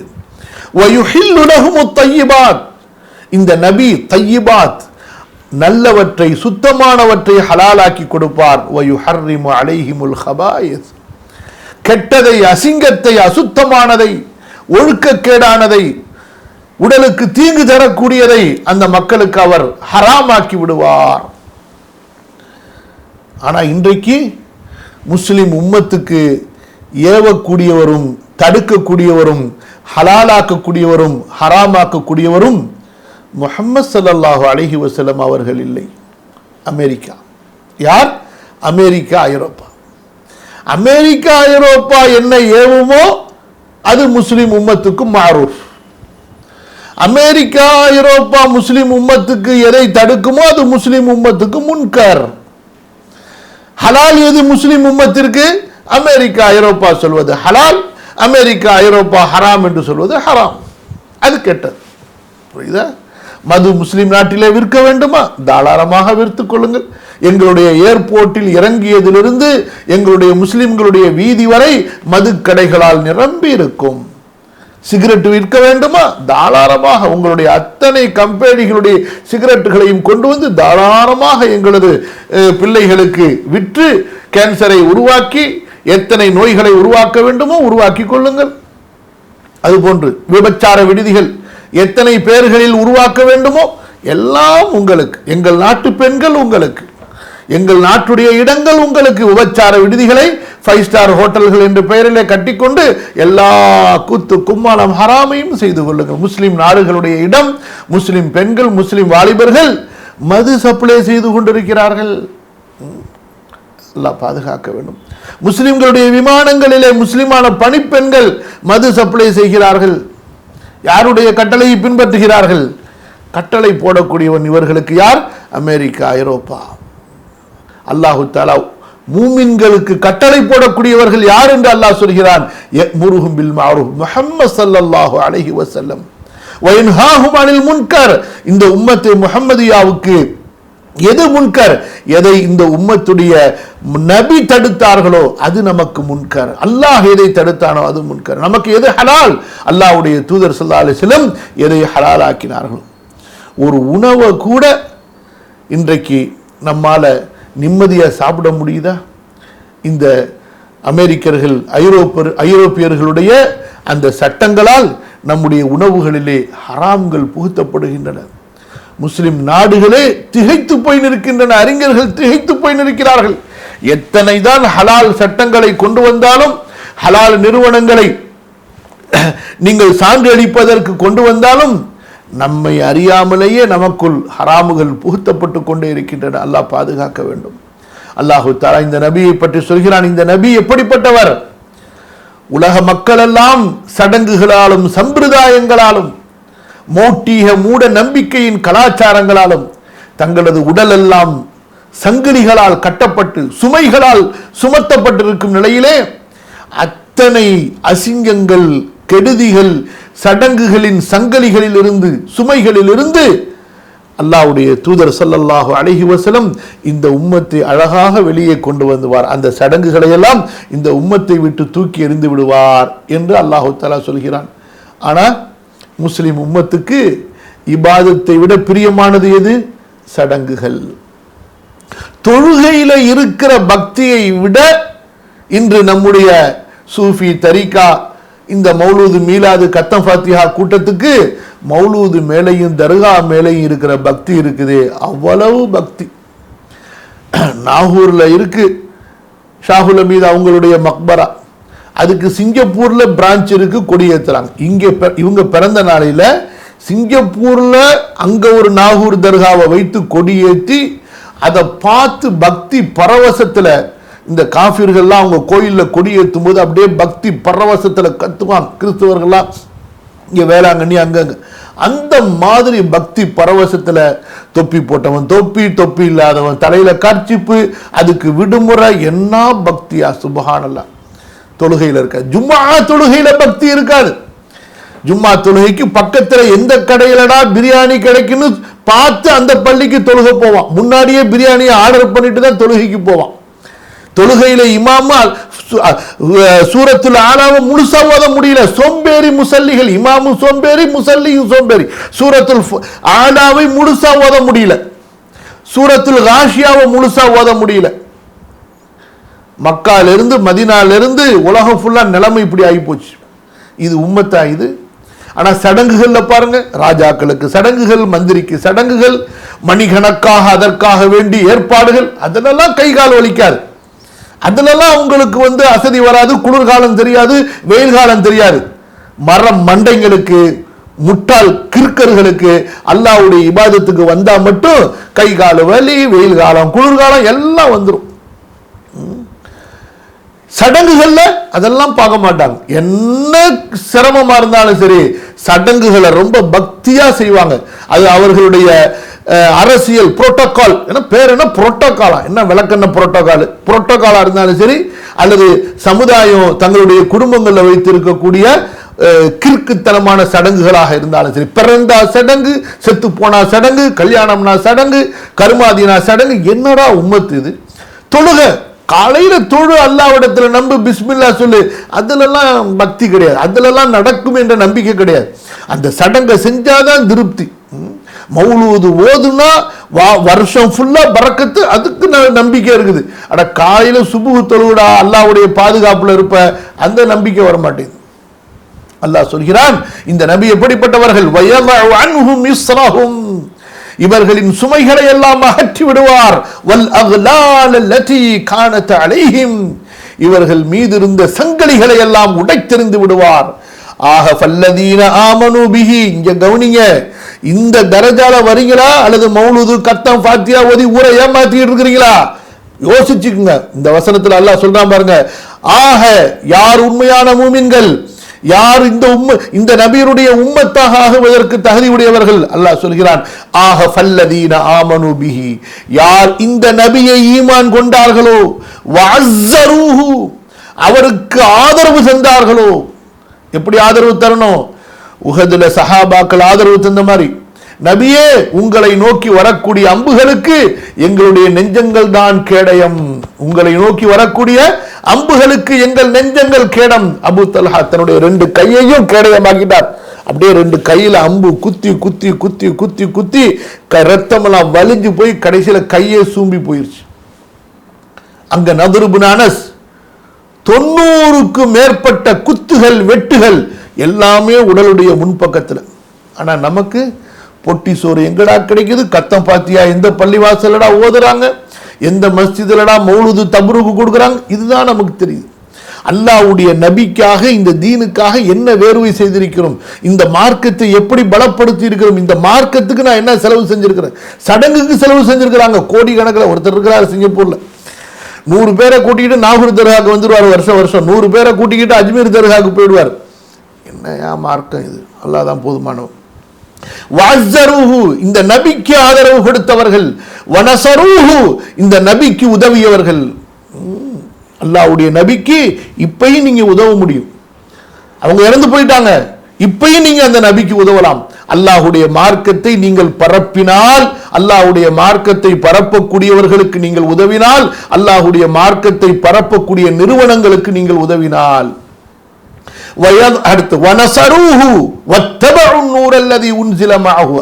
வயுஹில்லு லஹுமுத் தய்யிபாத், இந்த நபி தய்யிபாத், நல்லவற்றை, சுத்தமானவற்றை ஹலாலாக்கி கொடுப்பார். வயுஹர்ரிமு அலைஹிமுல் ஹபாயிஸ், கெட்டதை, அசிங்கத்தை, அசுத்தமானதை, ஒழுக்கக்கேடானதை, உடலுக்கு தீங்கு தரக்கூடியதை அந்த மக்களுக்கு அவர் ஹராமாக்கி விடுவார். ஆனா இன்றைக்கு முஸ்லிம் உம்மத்துக்கு ஏவக்கூடியவரும், தடுக்கக்கூடியவரும், ஹலாலாக்கக்கூடியவரும், ஹராமாக்கக்கூடியவரும் முஹம்மது ஸல்லல்லாஹு அலைஹி வஸல்லம் அவர்கள் இல்லை. அமெரிக்கா. யார்? அமெரிக்கா, ஐரோப்பா. அமெரிக்கா, ஐரோப்பா என்ன ஏவுமோ அது முஸ்லிம் உம்மத்துக்கு மஅரூஃப். அமெரிக்கா, ஐரோப்பா முஸ்லிம் உம்மத்துக்கு எதை தடுக்குமோ அது முஸ்லிம் உம்மத்துக்கு முன்கர். ஹலால் எது முஸ்லிம் உம்மத்திற்கு? அமெரிக்கா, ஐரோப்பா சொல்வது ஹலால், அமெரிக்கா, ஐரோப்பா ஹராம் என்று சொல்வது ஹராம். அது கெட்டது. புரியுதா? மது முஸ்லிம் நாட்டிலே விற்க வேண்டுமா? தாராளமாக விற்த்துக் கொள்ளுங்கள். எங்களுடைய ஏர்போர்ட்டில் இறங்கியதிலிருந்து எங்களுடைய முஸ்லிம்களுடைய வீதி வரை மது கடைகளால் நிரம்பி இருக்கும். சிகரெட் விற்க வேண்டுமா? தாராளமாக உங்களுடைய அத்தனை கம்பெனிகளுடைய சிகரெட்டுகளையும் கொண்டு வந்து தாராளமாக எங்களது பிள்ளைகளுக்கு விற்று கேன்சரை உருவாக்கி எத்தனை நோய்களை உருவாக்க வேண்டுமோ உருவாக்கி கொள்ளுங்கள். அதுபோன்று விபச்சார விடுதிகள் எத்தனை பேர்களில் உருவாக்க வேண்டுமோ எல்லாம் உங்களுக்கு. எங்கள் நாட்டு பெண்கள் உங்களுக்கு, எங்கள் நாட்டுடைய இடங்கள் உங்களுக்கு. விபச்சார விடுதிகளை 5 ஸ்டார் ஹோட்டல்கள் என்ற பெயரிலே கட்டிக்கொண்டு எல்லா கூத்து கும்மாளம் ஹராமையும் செய்து கொள்ளுங்கள். முஸ்லிம் நாடுகளுடைய இடம், முஸ்லிம் பெண்கள், முஸ்லிம் வாலிபர்கள் மது சப்ளை செய்து கொண்டிருக்கிறார்கள். அல்லாஹ் பாதுகாக்க வேண்டும். முஸ்லிம்களுடைய விமானங்களிலே முஸ்லிமான பணிப்பெண்கள் மது சப்ளை செய்கிறார்கள். யாருடைய கட்டளையை பின்பற்றுகிறார்கள்? கட்டளை போடக்கூடியவன் இவர்களுக்கு யார்? அமெரிக்கா, ஐரோப்பா. அல்லாஹு தஆலா மூமின்களுக்கு கட்டளை போடக்கூடியவர்கள் யார் என்று அல்லாஹ் சொல்கிறான். யஅ்முருஹும் பில் மஅரூஃப், முஹம்மது ஸல்லல்லாஹு அலைஹி வஸல்லம், வ யன்ஹாஹும் அனில் முன்கர். இந்த உம்மத்தை முஹம்மதியாவுக்கு எது முன்கர்? எதை இந்த உம்மத்துடைய நபி தடுத்தார்களோ அது நமக்கு முன்கர். அல்லாஹ் எதை தடுத்தானோ அது முன்கர். நமக்கு எது ஹலால்? அல்லாஹ்வுடைய தூதர் ஸல்லல்லாஹு அலைஹி வஸல்லம் எதை ஹலால் ஆக்கினார்களோ. ஒரு உணவை கூட இன்றைக்கு நம்மால நிம்மதியா சாப்பிட முடியுதா? இந்த அமெரிக்கர்கள், ஐரோப்பியர்களுடைய அந்த சட்டங்களால் நம்முடைய உணவுகளிலே ஹராம்கள் புகுத்தப்படுகின்றன. முஸ்லிம் நாடுகளே திகைத்து போய் நிற்கின்றன. அறிஞர்கள் திகைத்து போய் நிற்கிறார்கள். எத்தனை தான் ஹலால் சட்டங்களை கொண்டு வந்தாலும், ஹலால் நிறுவனங்களை நீங்கள் சான்று அளிப்பதற்கு கொண்டு வந்தாலும், நம்மை அறியாமலேயே நமக்குள் ஹராமுகள் புகுத்தப்பட்டு கொண்டே இருக்கின்றன. அல்லாஹ் பாதுகாக்க வேண்டும். அல்லாஹு தஆலா இந்த நபியை பற்றி சொல்கிறான். இந்த நபி எப்படிப்பட்டவர்? உலக மக்கள் எல்லாம் சடங்குகளாலும் சம்பிரதாயங்களாலும் மோட்டீக மூட நம்பிக்கையின் கலாச்சாரங்களாலும் தங்களது உடல் எல்லாம் சங்கிலிகளால் கட்டப்பட்டு சுமைகளால் சுமத்தப்பட்டிருக்கும் நிலையிலே அத்தனை அசிங்கங்கள், கெடுதிகள், சடங்குகளின் சங்கிலிகளில் இருந்து, சுமைகளில் இருந்து அல்லாஹ்வுடைய தூதர் ஸல்லல்லாஹு அலைஹி வஸல்லம் இந்த உம்மத்தை அழகாக வெளியே கொண்டு வந்துவார். அந்த சடங்குகளை எல்லாம் இந்த உம்மத்தை விட்டு தூக்கி எறிந்து விடுவார் என்று அல்லாஹ் தஆலா சொல்கிறான். ஆனால் முஸ்லிம் உம்மத்துக்கு இபாதத்தை விட பிரியமானது எது? சடங்குகள். தொழுகையில இருக்கிற பக்தியை விட இன்று நம்முடைய சூஃபி தரீகா இந்த மௌலூது மீலாது கத்தம் ஃபாத்திஹா கூட்டத்துக்கு மௌலூது மேலையும் தர்கா மேலையும் இருக்கிற பக்தி இருக்குது. அவ்வளவு பக்தி. நாகூர்ல இருக்கு ஷாஹுல் ஹமீத் அவங்களுடைய மக்பரா. அதுக்கு சிங்கப்பூர்ல பிரான்ச் இருக்கு, கொடியேற்றுறாங்க. இவங்க பிறந்த நாளையில சிங்கப்பூர்ல அங்க ஒரு நாகூர் தர்காவை வைத்து கொடியேற்றி அதை பார்த்து பக்தி பரவசத்துல இந்த காஃபிர்கள்லாம் அவங்க கோயிலில் கொடியேற்றும் போது அப்படியே பக்தி பரவசத்துல கத்துவான். கிறிஸ்தவர்கள்லாம் இங்க வேளாங்கண்ணி அங்கங்க அந்த மாதிரி பக்தி பரவசத்துல தொப்பி போட்டவன் தொப்பி, தொப்பி இல்லாதவன் தலையில கர்ச்சிப்பு, அதுக்கு விடுமுறை. என்ன பக்தியா! சுப்ஹானல்லாஹ். தொழுகையில் இருக்க ஜும்மா தொழுகையில பக்தி இருக்காது. ஜும்மா தொழுகைக்கு பக்கத்துல எந்த கடையிலடா பிரியாணி கிடைக்குன்னு பார்த்து அந்த பள்ளிக்கு தொழுகை போவான். முன்னாடியே பிரியாணியை ஆர்டர் பண்ணிட்டு தான் தொழுகைக்கு போவான். தொழுகையில இமாமா சூரத்துல் ஆலாவை முழுசா ஓத முடியல. சோம்பேறி முசல்லிகள். இமாமும் சோம்பேறி, முசல்லியும் சோம்பேறி. சூரத்துல் ஆலாவை முழுசா ஓத முடியல. சூரத்துல் காஷியாவை முழுசா ஓத முடியல. மக்காலிருந்து மதீனாலிருந்து உலகம் ஃபுல்லா நிலைமை இப்படி ஆகி போச்சு. இது உம்மத்தா இது? ஆனா சடங்குகள்ல பாருங்க, ராஜாக்களுக்கு சடங்குகள், மந்திரிக்கு சடங்குகள், மணிகணக்காக அதற்காக வேண்டி ஏற்பாடுகள். அதிலெல்லாம் கை கால் வலிக்காது. அதுலலாம் அவங்களுக்கு அசதி வராது. குளிர்காலம் தெரியாது, வெயில் காலம் தெரியாது. மரம் மண்டைங்களுக்கு, முட்டாள் கிறுக்கர்களுக்கு அல்லாஹ்வுடைய இபாதத்துக்கு வந்தா மட்டும் கை கால வலி, வெயில் காலம், குளிர்காலம் எல்லாம் வந்துடும். சடங்குகள்ல அதெல்லாம் பார்க்க மாட்டாங்க. என்ன சிரமமா இருந்தாலும் சரி சடங்குகளை ரொம்ப பக்தியா செய்வாங்க. அது அவர்களுடைய அரசியல் புரோட்டோகால். பேர் என்ன? புரோட்டோகாலா? என்ன விளக்கண்ண புரோட்டோகால்? புரோட்டோகாலா இருந்தாலும் சரி, அல்லது சமுதாயம் தங்களுடைய குடும்பங்களில் வைத்திருக்கக்கூடிய கிறுக்குத்தனமான சடங்குகளாக இருந்தாலும் சரி, பிறந்தா சடங்கு, செத்து போனா சடங்கு, கல்யாணம்னா சடங்கு, கருமாதினா சடங்கு. என்னடா உம்மத்து இது? தொழுக காலையில தொழு, அல்லாஹ்விடத்துல நம்பு, பிஸ்மில்லா சொல்லு. அதுலலாம் பக்தி கிடையாது. அதுலலாம் நடக்கும் என்ற நம்பிக்கை கிடையாது. அந்த சடங்கை செஞ்சாதான் திருப்தி. மௌலூது ஓதுனா வருஷம் ஃபுல்லா பரக்கத்து, அதுக்கு நம்பிக்கை இருக்குது. அட காலையில சுபுஹ் தொழுவுடா, அல்லாஹ்வுடைய பாதுகாப்புல இருப்ப, அந்த நம்பிக்கை வர மாட்டேங்குது. அல்லாஹ் சொல்கிறான், இந்த நபி எப்படிப்பட்டவர்கள், வயதஉ அன்ஹும் இஸ்ரஹும், இவர்களின் சுமைகளை எல்லாம் அகற்றி விடுவார். வல் அக்லால் அல்லதி கானத் அலைஹிம், இவர்கள் மீது இருந்த சங்கிலிகளை எல்லாம் உடைத்தெறிந்து விடுவார். ஆக ஃபல்லதீன ஆமனு பிஹி, இங்க கவனிங்க, இந்த தரஜால வரீங்களா அல்லது மௌலூது கத்தம் ஃபாத்தியா ஓதி ஊரை ஏமாத்திட்டு இருக்கிறீங்களா? யோசிச்சுக்குங்க. இந்த வசனத்துல அல்லாஹ் சொல்றான் பாருங்க, ஆக யார் உண்மையான மூமின்கள், யார் இந்த நபியுடைய உம்மத்தாக ஆகுவதற்கு தகுதி உடையவர்கள், அல்லாஹ் சொல்கிறான், ஆக ஃபல்லதீன ஆமனு பிஹி, யார் இந்த நபியை ஈமான் கொண்டார்களோ, வஅஸ்ஸரூஹு, அவருக்கு ஆதரவு தந்தார்களோ. எப்படி ஆதரவு தரணும்? உஹதுல சஹாபாக்கள் ஆதரவு தந்த மாதிரி, நபியே உங்களை நோக்கி வரக்கூடிய அம்புகளுக்கு எங்களுடைய நெஞ்சங்கள் தான் கேடயம், உங்களை நோக்கி வரக்கூடிய அம்புகளுக்கு எங்கள் நெஞ்சங்கள் கேடம். அபூ தல்ஹா தன்னுடைய 2 கையையும் கேடயமாக்கிட்டார். அப்படியே 2 கையில அம்பு குத்தி குத்தி குத்தி குத்தி குத்தி ரத்தமெல்லாம் வலிஞ்சு போய் கடைசியில கையே சூம்பி போயிருச்சு. அங்க நதுர் இப்னு அனஸ் 90க்கு மேற்பட்ட குத்துகள் வெட்டுகள் எல்லாமே உடலுடைய முன்பக்கத்துல. ஆனா நமக்கு பொட்டி சோறு எங்கடா கிடைக்குது, கத்தம் பாத்தியா எந்த பள்ளிவாசலடா ஓதுறாங்க, எந்த மஸ்ஜிதுலடா மௌலூது தப்ரூக் கொடுக்குறாங்க, இதுதான் நமக்கு தெரியுது. அல்லாஹ்வுடைய நபிக்காக, இந்த தீனுக்காக என்ன வேர்வை செய்திருக்கிறோம், இந்த மார்க்கத்தை எப்படி பலப்படுத்தி இருக்கிறோம், இந்த மார்க்கத்துக்கு நான் என்ன செலவு செஞ்சிருக்கிறேன், சடங்குக்கு செலவு செஞ்சிருக்கிறாங்க கோடி கணக்கில். ஒருத்தர் இருக்கிறார் சிங்கப்பூர்ல, 100 பேரை கூட்டிக்கிட்டு நாகூர் தர்காவுக்கு வந்துடுவார், வருஷம் வருஷம் 100 பேரை கூட்டிக்கிட்டு அஜ்மீர் தர்காவுக்கு போயிடுவார். என்னையா மார்க்கம் இது, அல்லாஹ் தான் போதுமானவர். வஅஸ்ஸரூஹு, இந்த நபிக்கு ஆதரவு கொடுத்தவர்கள், வனஸரூஹு, இந்த நபிக்கு உதவியவர்கள். அல்லாஹ்வுடைய நபிக்கு இப்பயும் நீங்க உதவ முடியும். அவங்க இறந்து போயிட்டாங்க, இப்பயும் நீங்க அந்த நபிக்கு உதவலாம். அல்லாஹ்வுடைய மார்க்கத்தை நீங்கள் பரப்பினால், அல்லாஹ்வுடைய மார்க்கத்தை பரப்பக்கூடியவர்களுக்கு நீங்கள் உதவினால், அல்லாஹ்வுடைய மார்க்கத்தை பரப்பக்கூடிய நிறுவனங்களுக்கு நீங்கள் உதவினால், அடுத்து வனஸரூஹு வத்தபஉ நூர அல்லதி உன்ஸில மஅஹு.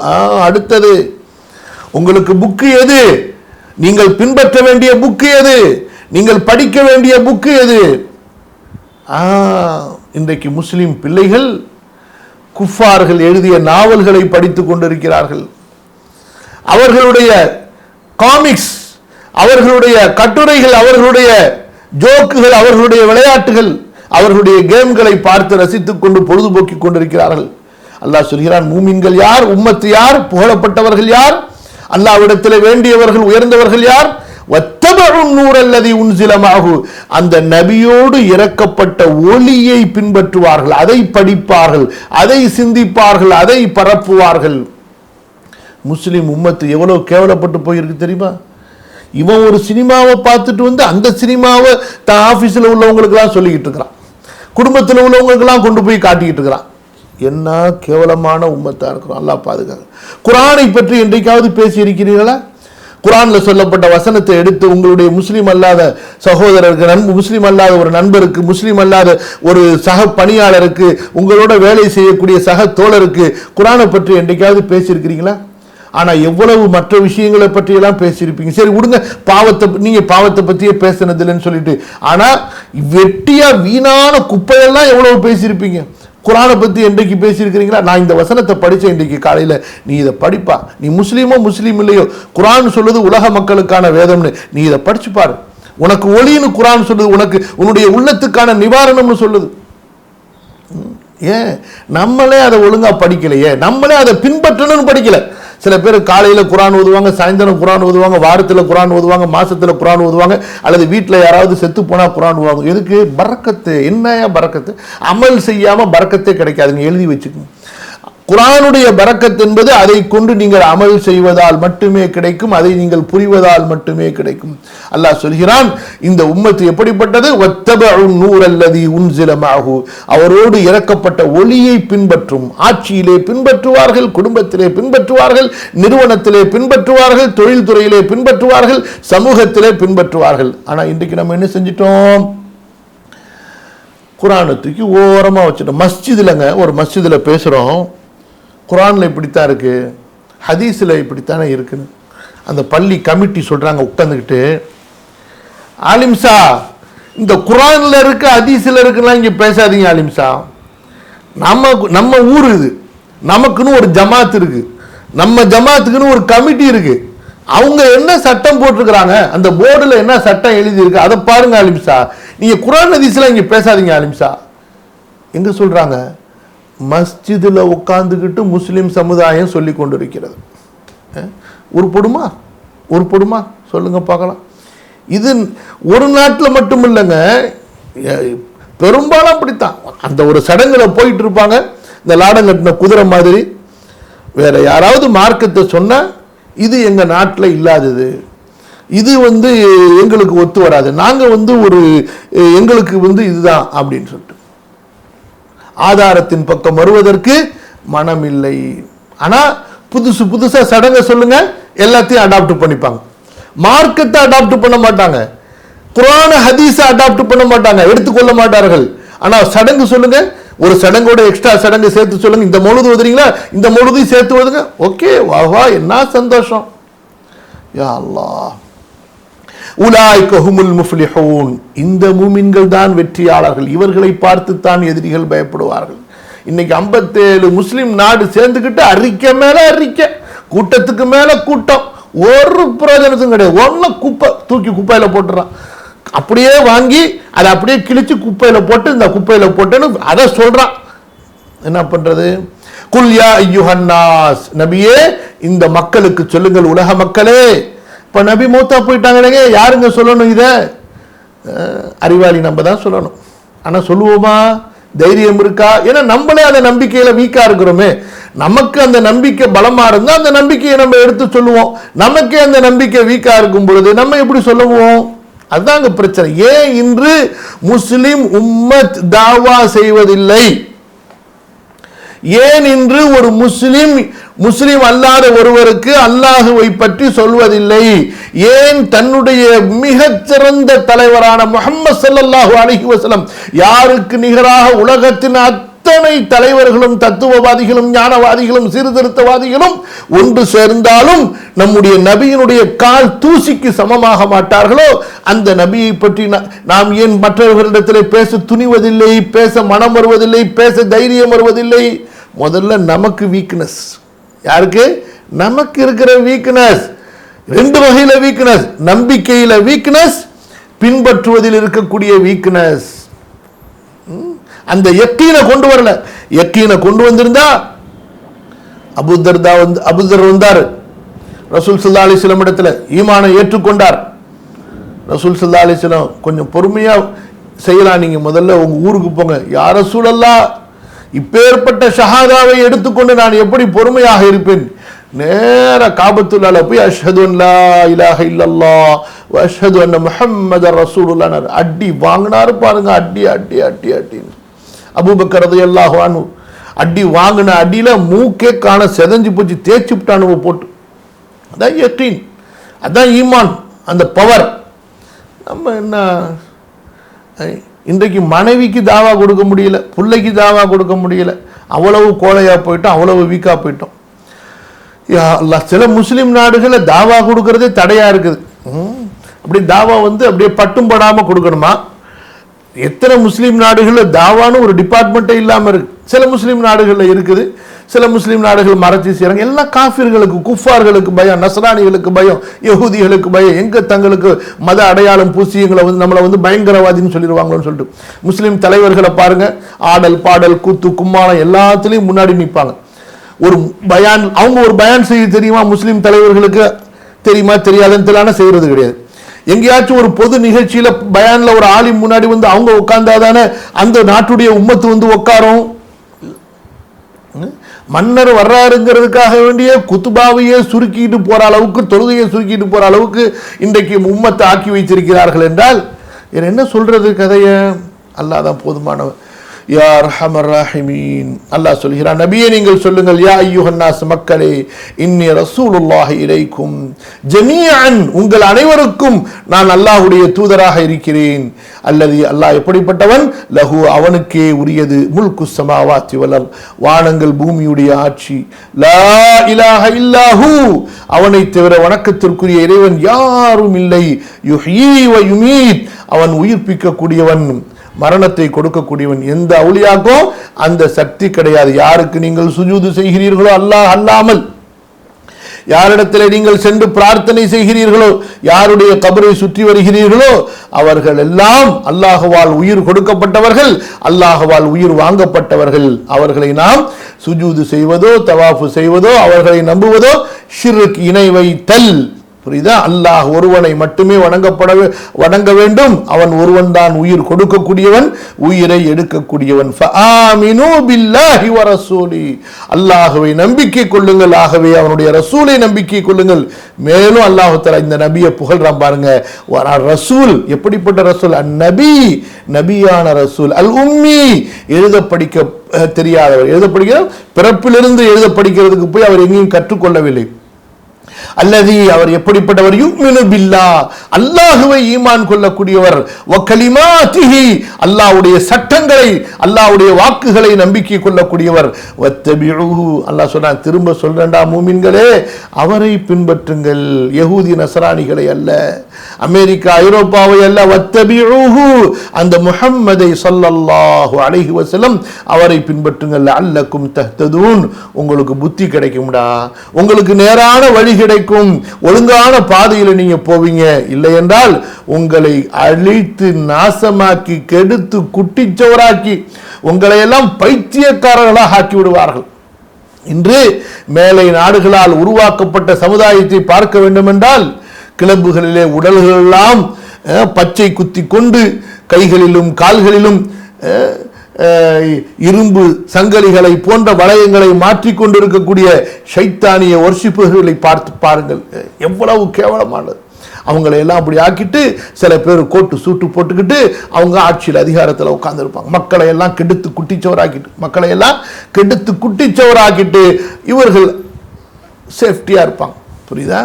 அடுத்தது உங்களுக்கு புக்கு எது, நீங்கள் பின்பற்ற வேண்டிய புக்கு எது, நீங்கள் படிக்க வேண்டிய புக்கு எது? இன்றைக்கு முஸ்லிம் பிள்ளைகள் குஃபார்கள் எழுதிய நாவல்களை படித்துக் கொண்டிருக்கிறார்கள். அவர்களுடைய காமிக்ஸ், அவர்களுடைய கட்டுரைகள், அவர்களுடைய ஜோக்குகள், அவர்களுடைய விளையாட்டுகள், அவர்களுடைய கேம்களை பார்த்து ரசித்துக் கொண்டு பொழுதுபோக்கிக் கொண்டிருக்கிறார்கள். அல்லாஹ் சொல்கிறான், மூமின்கள் யார், உம்மத்து யார், புகழப்பட்டவர்கள் யார், அல்லாஹ்விடத்தில் வேண்டியவர்கள் உயர்ந்தவர்கள் யார்? வத்தபஉ நூர அல்லதி உன்ஸில மஅஹு, அந்த நபியோடு இறக்கப்பட்ட ஒளியை பின்பற்றுவார்கள், அதை படிப்பார்கள், அதை சிந்திப்பார்கள், அதை பரப்புவார்கள். முஸ்லிம் உம்மத்து எவ்வளவு கேவலப்பட்டு போயிருக்கு தெரியுமா? இவன் ஒரு சினிமாவை பார்த்துட்டு வந்து அந்த சினிமாவை தான் ஆபீஸ்ல உள்ளவங்களுக்கெல்லாம் சொல்லிக்கிட்டு இருக்கிறான், குடும்பத்தில் உள்ளவங்களுக்கெல்லாம் கொண்டு போய் காட்டிக்கிட்டு இருக்கிறான். என்ன கேவலமான உம்மத்தா இருக்கிறோம், அல்லாஹ் பாதுகாக்க. குர்ஆனை பற்றி என்றைக்காவது பேசி இருக்கிறீர்களா? குர்ஆன்ல சொல்லப்பட்ட வசனத்தை எடுத்து உங்களுடைய முஸ்லீம் அல்லாத சகோதரருக்கு, முஸ்லீம் அல்லாத ஒரு நண்பருக்கு, முஸ்லீம் அல்லாத ஒரு சக பணியாளருக்கு, உங்களோட வேலை செய்யக்கூடிய சக தோழருக்கு குர்ஆனை பற்றி என்றைக்காவது பேசியிருக்கிறீங்களா? ஆனா எவ்வளவு மற்ற விஷயங்களை பற்றி எல்லாம் பேசியிருப்பீங்க. சரி விடுங்க, நீங்க பாவத்தை பத்தியே பேசினது இல்லைன்னு சொல்லிட்டு. ஆனா வெட்டியா வீணான குப்பையெல்லாம் எவ்வளவு பேசியிருப்பீங்க. குர்ஆனை பத்தி என்றைக்கு பேசியிருக்கிறீங்களா? நான் இந்த வசனத்தை படிச்சேன் இன்றைக்கு காலையில, நீ இதை படிப்பா, நீ முஸ்லீமோ முஸ்லீம் இல்லையோ, குர்ஆன் சொல்லுது உலக மக்களுக்கான வேதம்னு, நீ இதை படிச்சு பாரு. உனக்கு ஒளின்னு குர்ஆன் சொல்லுது, உனக்கு உன்னுடைய உள்ளத்துக்கான நிவாரணம்னு சொல்லுது. ஏன் நம்மளே அதை ஒழுங்கா படிக்கலையே, நம்மளே அதை பின்பற்றணும்னு படிக்கல. சில பேர் காலையில குர்ஆன் ஓதுவாங்க, சாயந்தரம் குர்ஆன் ஓதுவாங்க, வாரத்தில் குர்ஆன் ஓதுவாங்க, மாசத்துல குர்ஆன் ஓதுவாங்க, அல்லது வீட்டில் யாராவது செத்து போனா குர்ஆன் ஓதுவாங்க. எதுக்கு? பரக்கத்து. என்னையா பரக்கத்து? அமல் செய்யாம பரக்கத்தே கிடைக்காதுங்க, எழுதி வச்சுக்கோங்க. குர்ஆனுடைய பரக்கத் என்பது அதை கொண்டு நீங்கள் அமல் செய்வதால் மட்டுமே கிடைக்கும், அதை நீங்கள் புரிவதால் மட்டுமே கிடைக்கும். அல்லாஹ் சொல்கிறான், இந்த உம்மத்து எப்படிப்பட்டது? வத்தபஉ நூர அல்லதி உன்ஸில மஅஹு, அவரோடு இறக்கப்பட்ட ஒளியை பின்பற்றும். ஆட்சியிலே பின்பற்றுவார்கள், குடும்பத்திலே பின்பற்றுவார்கள், நிறுவனத்திலே பின்பற்றுவார்கள், தொழில்துறையிலே பின்பற்றுவார்கள், சமூகத்திலே பின்பற்றுவார்கள். ஆனா இன்றைக்கு நம்ம என்ன செஞ்சிட்டோம்? குர்ஆனை தூக்கி ஓரமா வச்சுட்டோம். மஸ்ஜிதுலங்க, ஒரு மஸ்ஜிதுல பேசுறோம், குர்ஆன்ல இப்படித்தான் இருக்கு, ஹதீஸில் இப்படித்தானே இருக்குன்னு அந்த பள்ளி கமிட்டி சொல்கிறாங்க உட்காந்துக்கிட்டு, ஆலிம்சா இந்த குரானில் இருக்க ஹதீஸில் இருக்குலாம் இங்கே பேசாதீங்க ஆலிம்சா. நம்ம ஊர் இது, நமக்குன்னு ஒரு ஜமாத் இருக்குது, நம்ம ஜமாத்துக்குன்னு ஒரு கமிட்டி இருக்குது, அவங்க என்ன சட்டம் போட்டிருக்கிறாங்க, அந்த போர்டில் என்ன சட்டம் எழுதியிருக்கு அதை பாருங்க ஆலிம்சா, நீங்கள் குரான் ஹதீஸ்லாம் இங்கே பேசாதீங்க ஆலிம்சா. எங்க சொல்றாங்க? மஸ்ஜிதில் உட்கார்ந்துக்கிட்டு முஸ்லிம் சமுதாயம் சொல்லி கொண்டிருக்கிறது. உருப்படுமா சொல்லுங்க பார்க்கலாம். இது ஒரு நாட்டில் மட்டும் இல்லைங்க, பெரும்பாலும் அப்படித்தான். அந்த ஒரு சடங்குல போயிட்டு இருப்பாங்க, இந்த லாடம் கட்டின குதிரை மாதிரி. வேற யாராவது மார்க்கத்தை சொன்னா இது எங்க நாட்டில் இல்லாதது, இது எங்களுக்கு ஒத்து வராது, நாங்க ஒரு எங்களுக்கு இதுதான் அப்படின்னு சொல்லிட்டு ஆதாரத்தின் பக்கம் வருவதற்கு மனம் இல்லை. ஆனா புதுசா சடங்க சொல்லுங்க, எல்லாத்தையும் அடாப்ட் பண்ணிப்பாங்க. மார்க்கத்தை அடாப்ட் பண்ண மாட்டாங்க, குர்ஆன் ஹதீஸ அடாப்ட் பண்ண மாட்டாங்க, எடுத்துக்கொள்ள மாட்டார்கள். ஆனா சடங்கு சொல்லுங்க, ஒரு சடங்கோட எக்ஸ்ட்ரா சடங்கு சேர்த்து சொல்லுங்க. இந்த மௌலூது ஓதுறீங்களா, இந்த மௌலூதையும் சேர்த்து ஓதுங்க, ஓகே வா என்ன சந்தோஷம். யா அல்லாஹ், உலாயிக ஹுமுல் முஃப்லிஹூன், இந்த மூமின்கள் தான் வெற்றியாளர்கள், இவர்களை பார்த்து தான் எதிரிகள் பயப்படுவார்கள். இன்னைக்கு 57 முஸ்லிம் நாடு சேர்ந்துக்கிட்டு அறிக்கை மேல அறிக்கை, கூட்டத்துக்கு மேல கூட்டம், ஒரு பிரயோஜனத்தும் கிடையாது. ஒன்ன குப்பை தூக்கி குப்பையில போட்டுறான், அப்படியே வாங்கி அதை அப்படியே கிழிச்சு குப்பையில போட்டு, இந்த குப்பையில போட்டுன்னு அதை சொல்றான். என்ன பண்றது? குல் யா அய்யுஹன்னாஸ், நபியே இந்த மக்களுக்கு சொல்லுங்கள், உலக மக்களே. இப்ப நபி மூத்தா போயிட்டாங்க, யாருங்க சொல்லணும்? இத அறிவாளி நம்ம தான் சொல்லணும். ஆனா சொல்லுவோமா? தைரியம் இருக்கா? ஏன்னா நம்மளே அந்த நம்பிக்கையில வீக்கா இருக்கிறோமே. நமக்கு அந்த நம்பிக்கை பலமா இருந்தா அந்த நம்பிக்கையை நம்ம எடுத்து சொல்லுவோம். நமக்கே அந்த நம்பிக்கை வீக்கா இருக்கும் பொழுது நம்ம எப்படி சொல்லுவோம்? அதுதாங்க பிரச்சனை. ஏன் இன்று முஸ்லிம் உம்மத் தாவா செய்வதில்லை? ஏன் இன்று ஒரு முஸ்லிம் அல்லாத ஒருவருக்கு அல்லாஹுவை பற்றி சொல்வதில்லை? ஏன் தன்னுடைய மிகச்சிறந்த தலைவரான முஹம்மது ஸல்லல்லாஹு அலைஹி வஸல்லம், யாருக்கு நிகராக உலகத்தின் அத்தனை தலைவர்களும் தத்துவவாதிகளும் ஞானவாதிகளும் சீர்திருத்தவாதிகளும் ஒன்று சேர்ந்தாலும் நம்முடைய நபியினுடைய கால் தூசிக்கு சமமாக மாட்டார்களோ, அந்த நபியை பற்றி நாம் ஏன் மற்றவர்களிடத்தில் பேச துணிவதில்லை, பேச மனம் வருவதில்லை, பேச தைரியம் வருவதில்லை? முதல்ல நமக்கு வீக்னஸ். யாருக்கு? நமக்கு இருக்கிற வீக்னஸ். ரெண்டு வகையில வீக்னஸ், நம்பிக்கையில வீக்னஸ், பின்பற்றுவதில் இருக்கக்கூடிய வீக்னஸ். அந்த யக்கீனை கொண்டு வரல. யக்கீனை கொண்டு வந்திருந்தா அபூதர் வந்தார் ரசூல் ஸல்லல்லாஹு அலைஹி வஸல்லம் இடத்துல, ஈமானை ஏற்றுக்கொண்டார். ரசூல் ஸல்லல்லாஹு அலைஹி வஸல்லம் கொஞ்சம் பொறுமையா செய்யலாம், நீங்க முதல்ல உங்க ஊருக்கு போங்க. யா ரசூலல்லாஹ், இப்பேற்பட்ட ஷஹாதாவை எடுத்துக்கொண்டு நான் எப்படி பொறுமையாக இருப்பேன்? நேர காபத்துல்லாஹ்ல போய் அஷ்ஹது அன் லா இலாஹ இல்லல்லாஹ் வ அஷ்ஹது அன்ன முஹம்மதர் ரசூலுல்லாஹ் அடி வாங்கினாரு பாருங்க. அடி அடி அடி அடி. அபூபக்கர் ரலியல்லாஹு அன்ஹு அடி வாங்கின அடியில மூக்கே காண செதஞ்சு போச்சு, தேய்ச்சி விட்டானுவ போட்டு. அதான் யக்கீன், அதான் ஈமான், அந்த பவர். நம்ம என்ன இன்றைக்கு மனைவிக்கு தாவா கொடுக்க முடியல, பிள்ளைக்கு தாவா கொடுக்க முடியல, அவ்வளவு கோழையா போயிட்டோம், அவ்வளவு வீக்கா போயிட்டோம். சில முஸ்லிம் நாடுகளை தாவா கொடுக்கறதே தடையா இருக்குது. அப்படி தாவா அப்படியே பட்டும் படாம கொடுக்கணுமா? எத்தனை முஸ்லீம் நாடுகளில் தாவான்னு ஒரு டிபார்ட்மெண்ட்டே இல்லாமல் இருக்கு. சில முஸ்லீம் நாடுகளில் இருக்குது, சில முஸ்லீம் நாடுகள் மறைச்சி செய்கிறாங்க. எல்லாம் காஃபிர்களுக்கு, குஃபார்களுக்கு பயம், நஸ்ரானிகளுக்கு பயம், யஹூதிகளுக்கு பயம். எங்கே தங்களுக்கு மத அடையாளம் பூசி எங்களை நம்மளை பயங்கரவாதின்னு சொல்லிடுவாங்களோன்னு சொல்லிட்டு முஸ்லீம் தலைவர்களை பாருங்க, ஆடல் பாடல் கூத்து கும்மாளம் எல்லாத்துலேயும் முன்னாடி நிற்பாங்க. ஒரு பயான், அவங்க ஒரு பயான் செய்ய தெரியுமா முஸ்லீம் தலைவர்களுக்கு? தெரியுமா? தெரியாதுன்னு தெரியல, செய்கிறது கிடையாது. எங்கேயாச்சும் ஒரு பொது நிகழ்ச்சியில பயான்ல ஒரு ஆலிம் முன்னாடி அவங்க உட்கார்ந்தாதானே அந்த நாட்டுடைய உம்மத்து உட்காரும். மன்னர் வர்றாருங்கிறதுக்காக வேண்டிய குத்துபாவையே சுருக்கிட்டு போற அளவுக்கு, தொழுகையை சுருக்கிட்டு போற அளவுக்கு இன்றைக்கு உம்மத்தை ஆக்கி வைத்திருக்கிறார்கள் என்றால் என்ன சொல்றது கதைய? அல்லாஹ் தான் போதுமானவர். யா அர்ஹமர் ராஹிமீன். அல்லாஹ் சொல்கிறான், நபியே நீங்கள் சொல்லுங்கள், யா அய்யுஹன்னாஸ் மக்களே, இன்னி ரசூலுல்லாஹி இலைக்கும் ஜமீஅன், உங்கள் அனைவருக்கும் நான் அல்லாஹ்வுடைய தூதராக இருக்கிறேன். அல்லது அல்லாஹ் எப்படிப்பட்டவன், லஹு அவனுக்கே உரியது, முல்கு ஸமாவாத்தி வல் அர்த், வானங்கள் பூமியுடைய ஆட்சி, லா இலாஹ இல்லாஹு, அவனை தவிர வணக்கத்திற்குரிய இறைவன் யாரும் இல்லை, யுஹ்யீ வ யுமீத், அவன் உயிர்ப்பிக்க கூடியவன், மரணத்தை கொடுக்கக்கூடியவன். எந்த அவுலியாக்கும் அந்த சக்தி கிடையாது. யாருக்கு நீங்கள் சுஜூது செய்கிறீர்களோ அல்லாஹ் அல்லாமல், யாரிடத்திலே நீங்கள் சென்று பிரார்த்தனை செய்கிறீர்களோ, யாருடைய கபரை சுற்றி வருகிறீர்களோ, அவர்கள் எல்லாம் அல்லாஹ்வால் உயிர் கொடுக்கப்பட்டவர்கள், அல்லாஹ்வால் உயிர் வாங்கப்பட்டவர்கள். அவர்களை நாம் சுஜூது செய்வதோ தவாஃபு செய்வதோ அவர்களை நம்புவதோ ஷிர்க், இணை வைத்தல். புரியுதா? அல்லாஹ் ஒருவனை மட்டுமே வணங்க வேண்டும். அவன் ஒருவன் தான் உயிர் கொடுக்கக்கூடியவன், உயிரை எடுக்கக்கூடியவன். ஃபஆமினூ பில்லாஹி வ ரசூலி, அல்லாஹ்வை நம்பிக்கை கொள்ளுங்கள், ஆகவே அவனுடைய ரசூலை நம்பிக்கை கொள்ளுங்கள். மேலும் அல்லாஹ் தஆலா இந்த நபியை புகழ்றான் பாருங்க. ரசூல், எப்படிப்பட்ட ரசூல்? அந்நபி, நபியான ரசூல். அல் உம்மி, எழுத படிக்க தெரியாதவர், எழுத படிக்கிற பிறப்பிலிருந்து எழுத படிக்கிறதுக்கு போய் அவர் எங்கேயும் கற்றுக்கொள்ளவில்லை. அல்லதி, அவர் எப்படிப்பட்டவர்? யுமினு பில்லாஹ், அல்லாஹ்வை ஈமான் கொள்ளக்கூடியவர். வ கலிமாத்திஹி, அல்லாஹ்வுடைய சட்டங்களை, அல்லாஹ்வுடைய வாக்குகளை நம்பிக்கை கொள்ளக்கூடியவர். வத்தபிஊஹு, அல்லாஹ் சொன்னான், திரும்ப சொல்றேன்டா மூமின்களே, அவரை பின்பற்றுங்கள், யஹூதி நஸ்ரானிகளை அல்ல, அமெரிக்கா ஐரோப்பாவை அல்ல. வத்தபிஊஹு, அந்த முஹம்மதை ஸல்லல்லாஹு அலைஹி வஸல்லம் அவரை பின்பற்றுங்கள். லஅல்லக்கும் தஹ்ததூன், உங்களுக்கு புத்தி கிடைக்கும்டா, உங்களுக்கு நேரான வழி கிடைக்கும், ஒழுங்கான பாதையில் நீங்க போவீங்க. இல்லை என்றால் உங்களை அழித்து நாசமாக்கி கெடுத்து குட்டிச்சவராக்கி உங்களை எல்லாம் பைத்தியக்காரர்களாக ஆக்கி விடுவார்கள். இன்று மேலை நாடுகளால் உருவாக்கப்பட்ட சமுதாயத்தை பார்க்க வேண்டும் என்றால், கிளப்புகளிலே உடல்கள் எல்லாம் பச்சை குத்தி கொண்டு கைகளிலும் கால்களிலும் இரும்பு சங்கலிகளை போன்ற வளையங்களை மாற்றிக்கொண்டிருக்கக்கூடிய ஷைத்தானிய வர்ஷிப்புகளை பார்த்து பாருங்கள், எவ்வளவு கேவலமானது. அவங்களை எல்லாம் அப்படி ஆக்கிட்டு சில பேர் கோட்டு சூட்டு போட்டுக்கிட்டு அவங்க ஆட்சியில் அதிகாரத்தில் உட்கார்ந்துருப்பாங்க. மக்களை எல்லாம் கெடுத்து குட்டிச்சவராக்கிட்டு இவர்கள் சேஃப்டியா இருப்பாங்க. புரியுதா?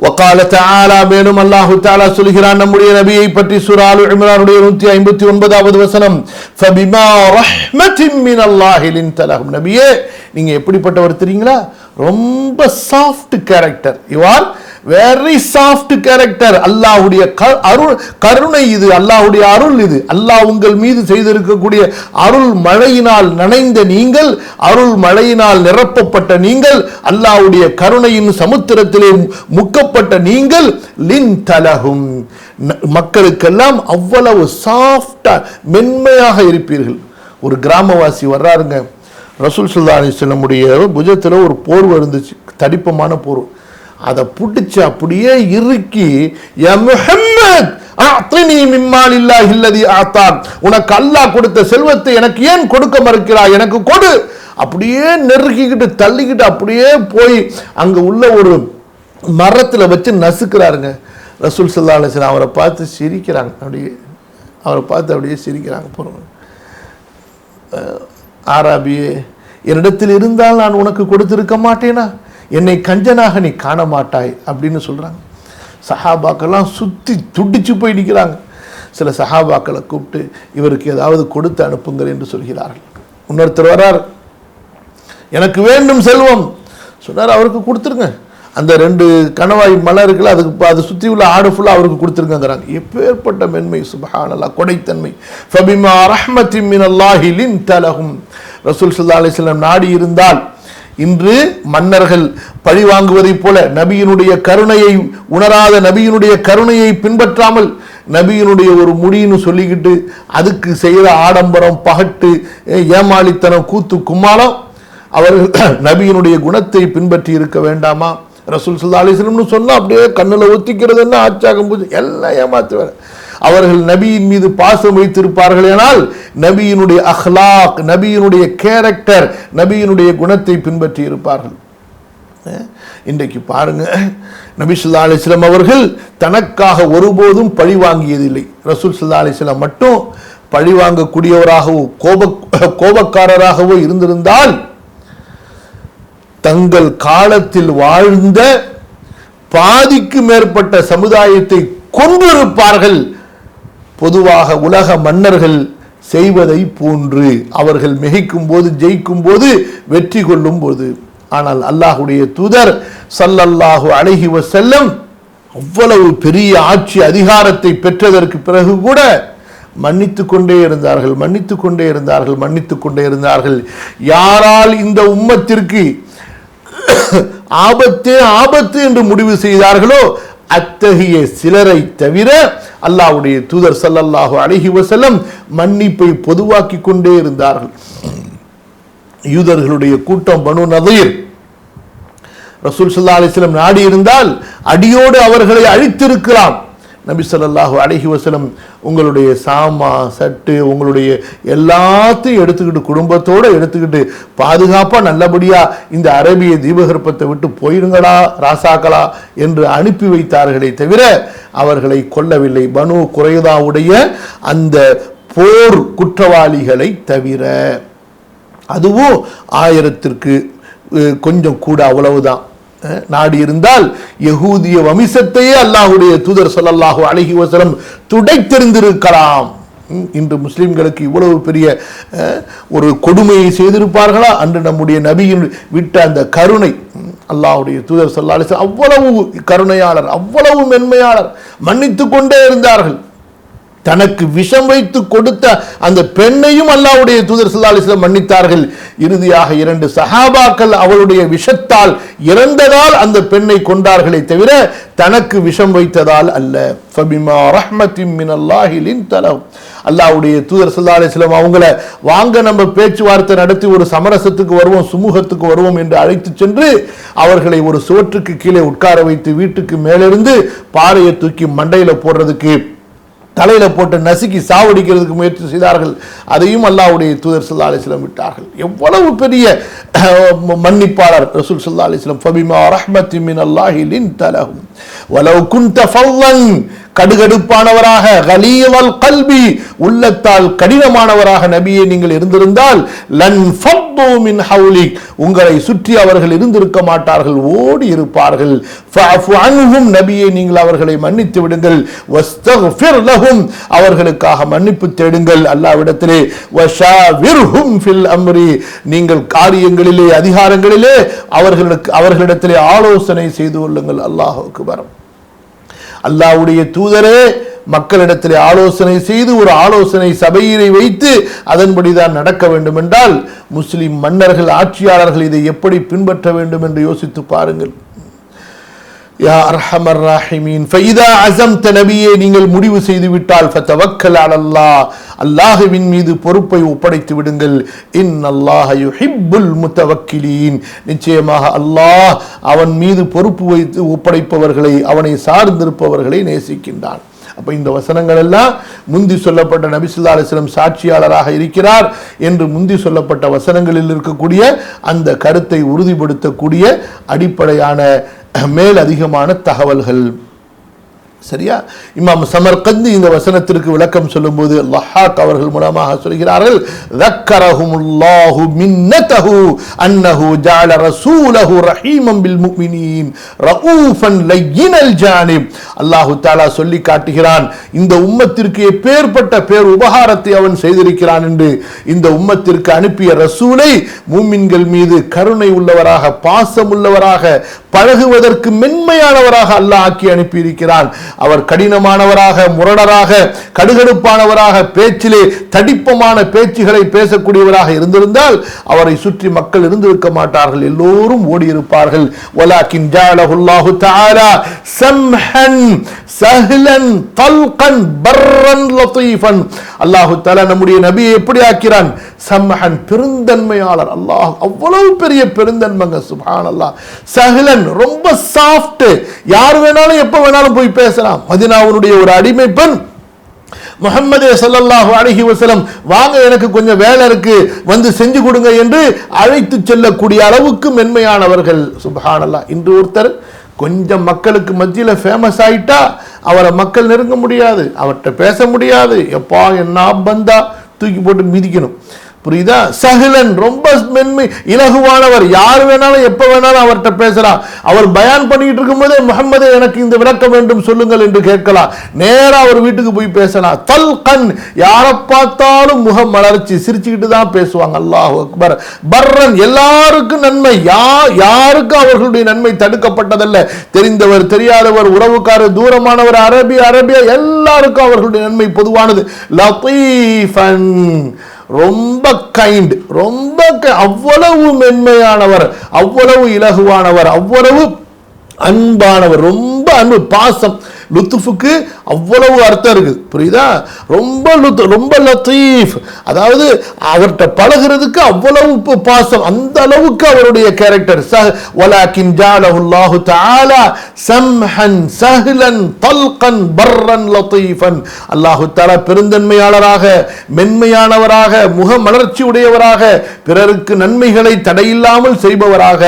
وقال تعالى, மேலும் அல்லாஹ் தஆலா சொல்கிறான் நம்முடைய நபியை பற்றி சூரா ஆல் இம்ரானுடைய 159வது வசனம், فبما رحمة من الله لنت لهم, நபியே நீங்க எப்படிப்பட்டவர் தெரியுங்களா? ரொம்ப soft character, you are very soft character. அல்லாஹ்வுடைய கருணை இது, அல்லாஹ்வுடைய அருள் இது. அல்லாஹ் உங்கள் மீது செய்திருக்கக்கூடிய அருள் மழையினால் நனைந்த நீங்கள், அருள் மழையினால் நிரப்பப்பட்ட நீங்கள், அல்லாஹ்வுடைய கருணையின் சமுத்திரத்திலே முக்கப்பட்ட நீங்கள், லின் தலஹும், மக்களுக்கெல்லாம் அவ்வளவு சாஃப்டா மென்மையாக இருப்பீர்கள். ஒரு கிராமவாசி வர்றாருங்க, ரசூல் ஸல்லல்லாஹு அலைஹி வஸல்லம் புஜத்தில் ஒரு போர்வை இருந்துச்சு, தடிப்பமான போர்வை. அதை பிடிச்சு அப்படியே இறுக்கி, யா முஹம்மத் அஅத்னி மின் மாலில்லாஹி அல்லதி அஅதாக், உனக்கு அல்லாஹ் கொடுத்த செல்வத்தை எனக்கு ஏன் கொடுக்க மறுக்கிறாய், எனக்கு கொடு. அப்படியே நெருக்கிக்கிட்டு தள்ளிக்கிட்டு அப்படியே போய் அங்க உள்ள ஒரு மரத்தில் வச்சு நசுக்கிறாருங்க. ரசூல் ஸல்லல்லாஹு அலைஹி வஸல்லம் அவரை பார்த்து சிரிக்கிறாங்க, அப்படியே சிரிக்கிறாங்க. போறோம், ஆராபியே, என்னிடத்தில் இருந்தால் நான் உனக்கு கொடுத்திருக்க மாட்டேனா, என்னை கஞ்சனாக நீ காண மாட்டாய் அப்படின்னு சொல்றாங்க. சஹாபாக்கெல்லாம் சுத்தி துடிச்சு போய் நிற்கிறாங்க. சில சஹாபாக்களை கூப்பிட்டு இவருக்கு ஏதாவது கொடுத்து அனுப்புங்கள் என்று சொல்கிறார்கள். இன்னொருத்தர் வரார், எனக்கு வேண்டும் செல்வம் சொன்னார், அவருக்கு கொடுத்துருங்க. அந்த 2 கணவாய் மலை இருக்குல்ல, அதுக்கு அதை சுற்றி உள்ள ஆடு ஃபுல்லாக அவருக்கு கொடுத்துருங்கிறாங்க. எப்பேற்பட்ட மென்மை, சுப்ஹானல்லாஹ், கொடைத்தன்மை. ஃபபிமா ரஹ்மத்தின் மினல்லாஹி லின்த லஹும், ரசூல் ஸல்லல்லாஹு அலைஹி வஸல்லம் நாடி இருந்தால் இன்று மன்னர்கள் பழி வாங்குவதைப் போல நபியினுடைய கருணையை உணராத, நபியினுடைய கருணையை பின்பற்றாமல், நபியினுடைய ஒரு முடின்னு சொல்லிக்கிட்டு அதுக்கு செய்கிற ஆடம்பரம், பகட்டு, ஏமாளித்தனம், கூத்து கும்மாளம், அவர்கள் நபியினுடைய குணத்தை பின்பற்றி இருக்க வேண்டாமா? ரசூல் ஸல்லல்லாஹு அலைஹி வஸல்லம் சொன்னா அப்படியே கண்ணில் ஒத்திக்கிறதுன்னா ஆச்சாகம் பூஜை எல்லாம் ஏமாத்துவார். அவர்கள் நபியின் மீது பாசம் வைத்திருப்பார்கள் ஆனால் நபியினுடைய அஹ்லாக், நபியினுடைய கேரக்டர், நபியினுடைய குணத்தை பின்பற்றி இருப்பார்கள். இன்றைக்கு பாருங்க, நபி ஸல்லல்லாஹு அலைஹி வஸல்லம் அவர்கள் தனக்காக ஒருபோதும் பழி வாங்கியதில்லை. ரசூல் ஸல்லல்லாஹு அலைஹி வஸல்லம் மட்டும் பழிவாங்கக்கூடியவராகவோ கோபக்காரராகவோ இருந்திருந்தால் தங்கள் காலத்தில் வாழ்ந்த பாதிக்கு மேற்பட்ட சமுதாயத்தை கொன்றிருப்பார்கள். பொதுவாக உலக மன்னர்கள் செய்வதை போன்று அவர்கள் மிகைக்கும் போது, ஜெயிக்கும் போது, வெற்றி கொள்ளும் போது. ஆனால் அல்லாஹ்வுடைய தூதர் ஸல்லல்லாஹு அலைஹி வஸல்லம் அவ்வளவு பெரிய ஆட்சி அதிகாரத்தை பெற்றதற்கு பிறகு கூட மன்னித்துக் கொண்டே இருந்தார்கள். யாரால் இந்த உம்மத்திற்கு ஆபத்து என்று முடிவு செய்தார்களோ அத்தகைய சிலரை தவிர அல்லாஹ்வுடைய தூதர் ஸல்லல்லாஹு அலைஹி வஸல்லம் மன்னிப்பை பொதுவாக்கி கொண்டே இருந்தார்கள். யூதர்களுடைய கூட்டம் பனு நதீர் ரசூல் ஸல்லல்லாஹு அலைஹி வஸல்லம் நாடி இருந்தால் அடியோடு அவர்களை அழித்திருக்கலாம். நபி ஸல்லல்லாஹு அலைஹி வஸல்லம் உங்களுடைய சாமா சட்டு உங்களுடைய எல்லாத்தையும் எடுத்துக்கிட்டு குடும்பத்தோடு எடுத்துக்கிட்டு பாதுகாப்பா நல்லபடியா இந்த அரேபிய தீபகற்பத்தை விட்டு போயிருங்களா ராசாக்களா என்று அனுப்பி வைத்தார்களே தவிர அவர்களை கொல்லவில்லை. பனு குறைதாவுடைய அந்த போர் குற்றவாளிகளை தவிர. அதுவும் 1000ற்கு கொஞ்சம் கூட, அவ்வளவுதான். நாடி இருந்தால் யகூதிய வம்சத்தையே அல்லாஹ்வுடைய தூதர் ஸல்லல்லாஹு அலைஹி வஸல்லம் துடைத்தெறிந்திருக்கலாம். இன்று முஸ்லிம்களுக்கு இவ்வளவு பெரிய ஒரு கொடுமையை செய்திருப்பார்களா? அன்று நம்முடைய நபியின் விட்ட அந்த கருணை. அல்லாஹ்வுடைய தூதர் ஸல்லல்லாஹு அலைஹி வஸல்லம் அவ்வளவு கருணையாளர், அவ்வளவு மென்மையாளர், மன்னித்துக் கொண்டே இருந்தார்கள். தனக்கு விஷம் வைத்து கொடுத்த அந்த பெண்ணையும் அல்லாஹ்வுடைய தூதர் ஸல்லல்லாஹு அலைஹி வஸல்லம் மன்னித்தார்கள். இறுதியாக 2 சஹாபாக்கள் அவளுடைய விஷத்தால் இறந்ததால் அந்த பெண்ணை கொண்டார்களே தவிர தனக்கு விஷம் வைத்ததால் அல்ல. ஃபபிமா ரஹ்மத்தின் மினல்லாஹி லின்தலஹு. அல்லாஹ்வுடைய தூதர் ஸல்லல்லாஹு அலைஹி வஸல்லம் அவங்கள வாங்க நம்ம பேச்சுவார்த்தை நடத்தி ஒரு சமரசத்துக்கு வருவோம், சுமூகத்துக்கு வருவோம் என்று அழைத்து சென்று அவர்களை ஒரு சுவற்றுக்கு கீழே உட்கார வைத்து வீட்டுக்கு மேலிருந்து பாறையை தூக்கி மண்டையில போடுறதுக்கு, தலையில போட்டு நசுக்கி சாவடிக்கிறதுக்கு முயற்சி செய்தார்கள். அதையும் அல்லாஹ்வுடைய தூதர் ஸல்லல்லாஹு அலைஹி வஸல்லம் விட்டார்கள். எவ்வளவு பெரிய மன்னிப்பாளர் ரசூல் ஸல்லல்லாஹு அலைஹி வஸல்லம். ஃபபிமா ரஹ்மத்தின் மினல்லாஹி லின்தலஹு வலவ் குன்த ஃபல்லன், கடுகடுப்பானவராக, கலீவல் கல்பி, உள்ளத்தால் கடினமானவராக நபியே நீங்கள் இருந்திருந்தால் லன் ஃபத்து மின் ஹவுலிக், உங்களை சுற்றி அவர்கள் இருந்திருக்க மாட்டார்கள், ஓடி இருப்பார்கள். ஃபஅஃபு அன்ஹும், நபியே நீங்கள் அவர்களை மன்னித்து விடுங்கள். வஸ்தக்ஃபிர் லஹும், அவர்களுக்காக மன்னிப்பு தேடுங்கள் அல்லாஹ்விடத்திலே. வஷாவிர்ஹும் ஃபில் அம்ரி, நீங்கள் காரியங்களிலே அதிகாரங்களிலே அவர்களிடத்திலே ஆலோசனை செய்து கொள்ளுங்கள். அல்லாஹ் அக்பர். அல்லாஹ்வுடைய தூதரே மக்களிடத்திலே ஆலோசனை செய்து ஒரு ஆலோசனை சபையினை வைத்து அதன்படிதான் நடக்க வேண்டும் என்றால் முஸ்லிம் மன்னர்கள், ஆட்சியாளர்கள் இதை எப்படி பின்பற்ற வேண்டும் என்று யோசித்து பாருங்கள். யா அர்ஹமர் ராஹிமீன், ஃபைதா அஸம்த, நபியே நீங்கள் முடிவு செய்து விட்டால் ஃபதவக்கல் அலல்லாஹ், அல்லாஹ்வின் மீது பொறுப்பை ஒப்படைத்து விடுங்கள். இன்னல்லாஹ யுஹிப்புல் முத்தவக்கிலீன், நிச்சயமாக அல்லாஹ் அவன் மீது பொறுப்பு வைத்து ஒப்படைப்பவர்களை, அவனை சார்ந்திருப்பவர்களை நேசிக்கின்றான். அப்ப இந்த வசனங்கள் எல்லாம் முந்தி சொல்லப்பட்ட நபி ஸல்லல்லாஹு அலைஹி வஸல்லம் சாட்சியாளராக இருக்கிறார் என்று முந்தி சொல்லப்பட்ட வசனங்களில் இருக்கக்கூடிய அந்த கருத்தை உறுதிப்படுத்தக்கூடிய அடிப்படையான மேல் அதிகமான தகவல்கள். சரியா? இமாம் சமர்கந்தி இந்த வசனத்திற்கு விளக்கம் சொல்லும்போது லஹாக் அவர்கள் மூலமாக சொல்கிறார்கள், ذكرهمுல்லாஹு மின்னதஹு அன்னஹு ஜஅல ரசூலஹு ரஹீமன் பில் முஃமினீன் ரഊஃபன் லய்யினல் ஜானிப். அல்லாஹ் தஆலா சொல்லி காட்டுகிறான் இந்த உம்மத்திற்கு எப்பேற்பட்ட பேர் உபகாரத்தை அவன் செய்திருக்கிறான் என்று. இந்த உம்மத்திற்கு அனுப்பிய ரசூலை மூமின்கள் மீது கருணை உள்ளவராக, பாசம் உள்ளவராக, பழகுவதற்கு மென்மையானவராக அல்லாஹ் ஆக்கி அனுப்பி இருக்கிறான். அவர் கடினமானவராக, முரடராக, கடுகடுப்பானவராக, பேச்சிலே தடிப்பமான பேச்சுகளை பேசக்கூடியவராக இருந்திருந்தால் அவரை சுற்றி மக்கள் இருந்திருக்க மாட்டார்கள், எல்லோரும் ஓடி இருப்பார்கள். வலாக்கின் ஜஅலஹுல்லாஹு தஆலா சம்ஹன் சஹ்லன் தல்கன் பர்ரன் லதீஃபன். அல்லாஹ் தஆலா நம்முடைய நபியை எப்படி ஆக்கிறான்? சம்ஹன், பெருந்தன்மையாளர். அல்லாஹ் அவ்வளவு பெரிய பெருந்தன்மைங்க, சுப்ஹானல்லாஹ். சஹ்லன், ரொம்ப சாஃப்ட், யார் வேணாலும் எப்ப வேணாலும் போய் பேசலாம். மதீனாவுடைய ஒரு அடிமை பெண் முஹம்மது ஸல்லல்லாஹு அலைஹி வஸல்லம் வாங்க எனக்கு கொஞ்சம் வேலை இருக்கு வந்து செஞ்சு கொடுங்க என்று அழைத்து செல்லக்கூடிய அளவுக்கு மென்மையானவர்கள். சுப்ஹானல்லாஹ். இன்று ஒருத்தர் கொஞ்சம் மக்களுக்கு மத்தியில் ஃபேமஸ் ஆயிட்டா அவரை மக்கள் நெருங்க முடியாது, அவர்கிட்ட பேச முடியாது. எப்பா என்ன பந்தா தூக்கி போட்டு மிதிக்கணும். புரியுதா? சஹிலன் ரொம்ப மென்மை இலகுவானவர், யார் வேணாலும் எப்ப வேணாலும் அவர்கிட்ட பேசலாம். அவர் பயான் பண்ணிட்டு இருக்கும் போதே முஹம்மதே எனக்கு இந்த விளக்கம் வேண்டும் சொல்லுங்கள் என்று கேட்கலாம். நேரா அவர் வீட்டுக்கு போய் பேசலாம். தல்கன் யாரை பார்த்தாலும் முகம் மலர்ச்சி, சிரிச்சுக்கிட்டு தான் பேசுவாங்க. அல்லாஹு அக்பர். பர்ரன் எல்லாருக்கும் நன்மை, யாருக்கும் அவர்களுடைய நன்மை தடுக்கப்பட்டதல்ல. தெரிந்தவர் தெரியாதவர் உறவுக்காரர் தூரமானவர் அரபியா எல்லாருக்கும் அவர்களுடைய நன்மை பொதுவானது. லத்தீஃபன் ரொம்ப கைண்ட், ரொம்ப அவ்வளவு மென்மையானவர், அவ்வளவு இலகுவானவர், அவ்வளவு அன்பானவர், ரொம்ப அன்பு பாசம். லுத்துஃபுக்கு அவ்வளவு அர்த்தம் இருக்குது. புரியுதா? ரொம்ப லத்தீஃப், அதாவது அவர்கிட்ட பழகிறதுக்கு அவ்வளவு பாசம், அந்த அளவுக்கு அவருடைய கேரக்டர். வலாக்கின் ஜஅலஹுல்லாஹு தஆலா சம்ஹன் சஹ்லன் தல்கன் பர்ரன் லத்தீஃபன். அல்லாஹு தஆலா பெருந்தன்மையாளராக, மென்மையானவராக, முகமலர்ச்சி உடையவராக, பிறருக்கு நன்மைகளை தடையில்லாமல் செய்பவராக,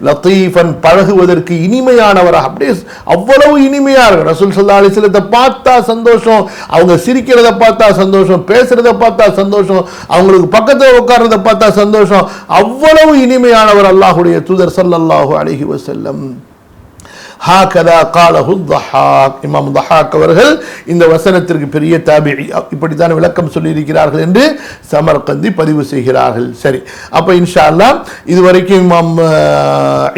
லத்தீஃபன் பழகுவதற்கு இனிமையானவராக, அப்படியே அவ்வளவு இனிமையா இருக்கு. ரசூல் ஸல்லல்லாஹு அலைஹி வஸல்லம் பார்த்தா சந்தோஷம், அவங்க சிரிக்கிறத பார்த்தா சந்தோஷம், பேசுறத பார்த்தா சந்தோஷம், அவங்களுக்கு பக்கத்துல உட்கார்றத பார்த்தா சந்தோஷம். அவ்வளவு இனிமையானவர் அல்லாஹ்வுடைய தூதர் ஸல்லல்லாஹு அலைஹி வஸல்லம். ஹாகதா காலஹு ضحாக். இமாம் ضحாக் அவர்கள் இந்த வசனத்திற்கு பெரிய தாபிஈ, இப்படித்தான் விளக்கம் சொல்லி இருக்கிறார்கள் என்று சமர்கந்தி பதிவு செய்கிறார்கள். சரி, அப்ப இன்ஷா அல்லாஹ் இதுவரைக்கும் இமாம்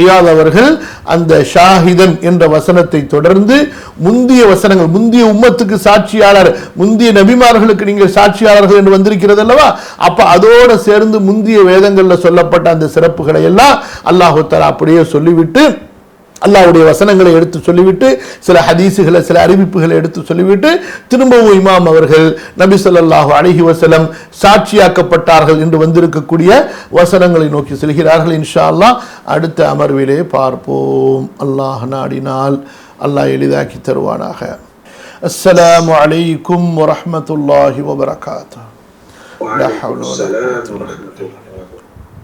இயாத் அவர்கள் அந்த ஷாஹிதன் என்ற வசனத்தை தொடர்ந்து முந்திய வசனங்கள், முந்திய உம்மத்துக்கு சாட்சியாளர், முந்திய நபிமார்களுக்கு நீங்கள் சாட்சியாளர்கள் என்று வந்திருக்கிறது அல்லவா, அப்ப அதோடு சேர்ந்து முந்திய வேதங்கள்ல சொல்லப்பட்ட அந்த சிறப்புகளை எல்லாம் அல்லாஹ் தஆலா அப்படியே சொல்லிவிட்டு, அல்லாஹ்வுடைய வசனங்களை எடுத்து சொல்லிவிட்டு, சில ஹதீஸுகளை, சில அறிவிப்புகளை எடுத்து சொல்லிவிட்டு, திரும்பவும் இமாம் அவர்கள் நபி ஸல்லல்லாஹு அலைஹி வஸல்லம் சாட்சியாக்கப்பட்டார்கள் என்று வந்திருக்கக்கூடிய வசனங்களை நோக்கி செல்கிறார்கள். இன்ஷா அல்லாஹ் அடுத்த அமர்விலே பார்ப்போம். அல்லாஹ் நாடினால் அல்லாஹ் எளிதாக்கி தருவானாக. அஸ்ஸலாமு அலைக்கும் வரஹ்மத்துல்லாஹி வபரகாத்துஹு. லா ஹவ்ல வலா குவத்த இல்லா பில்லாஹ்.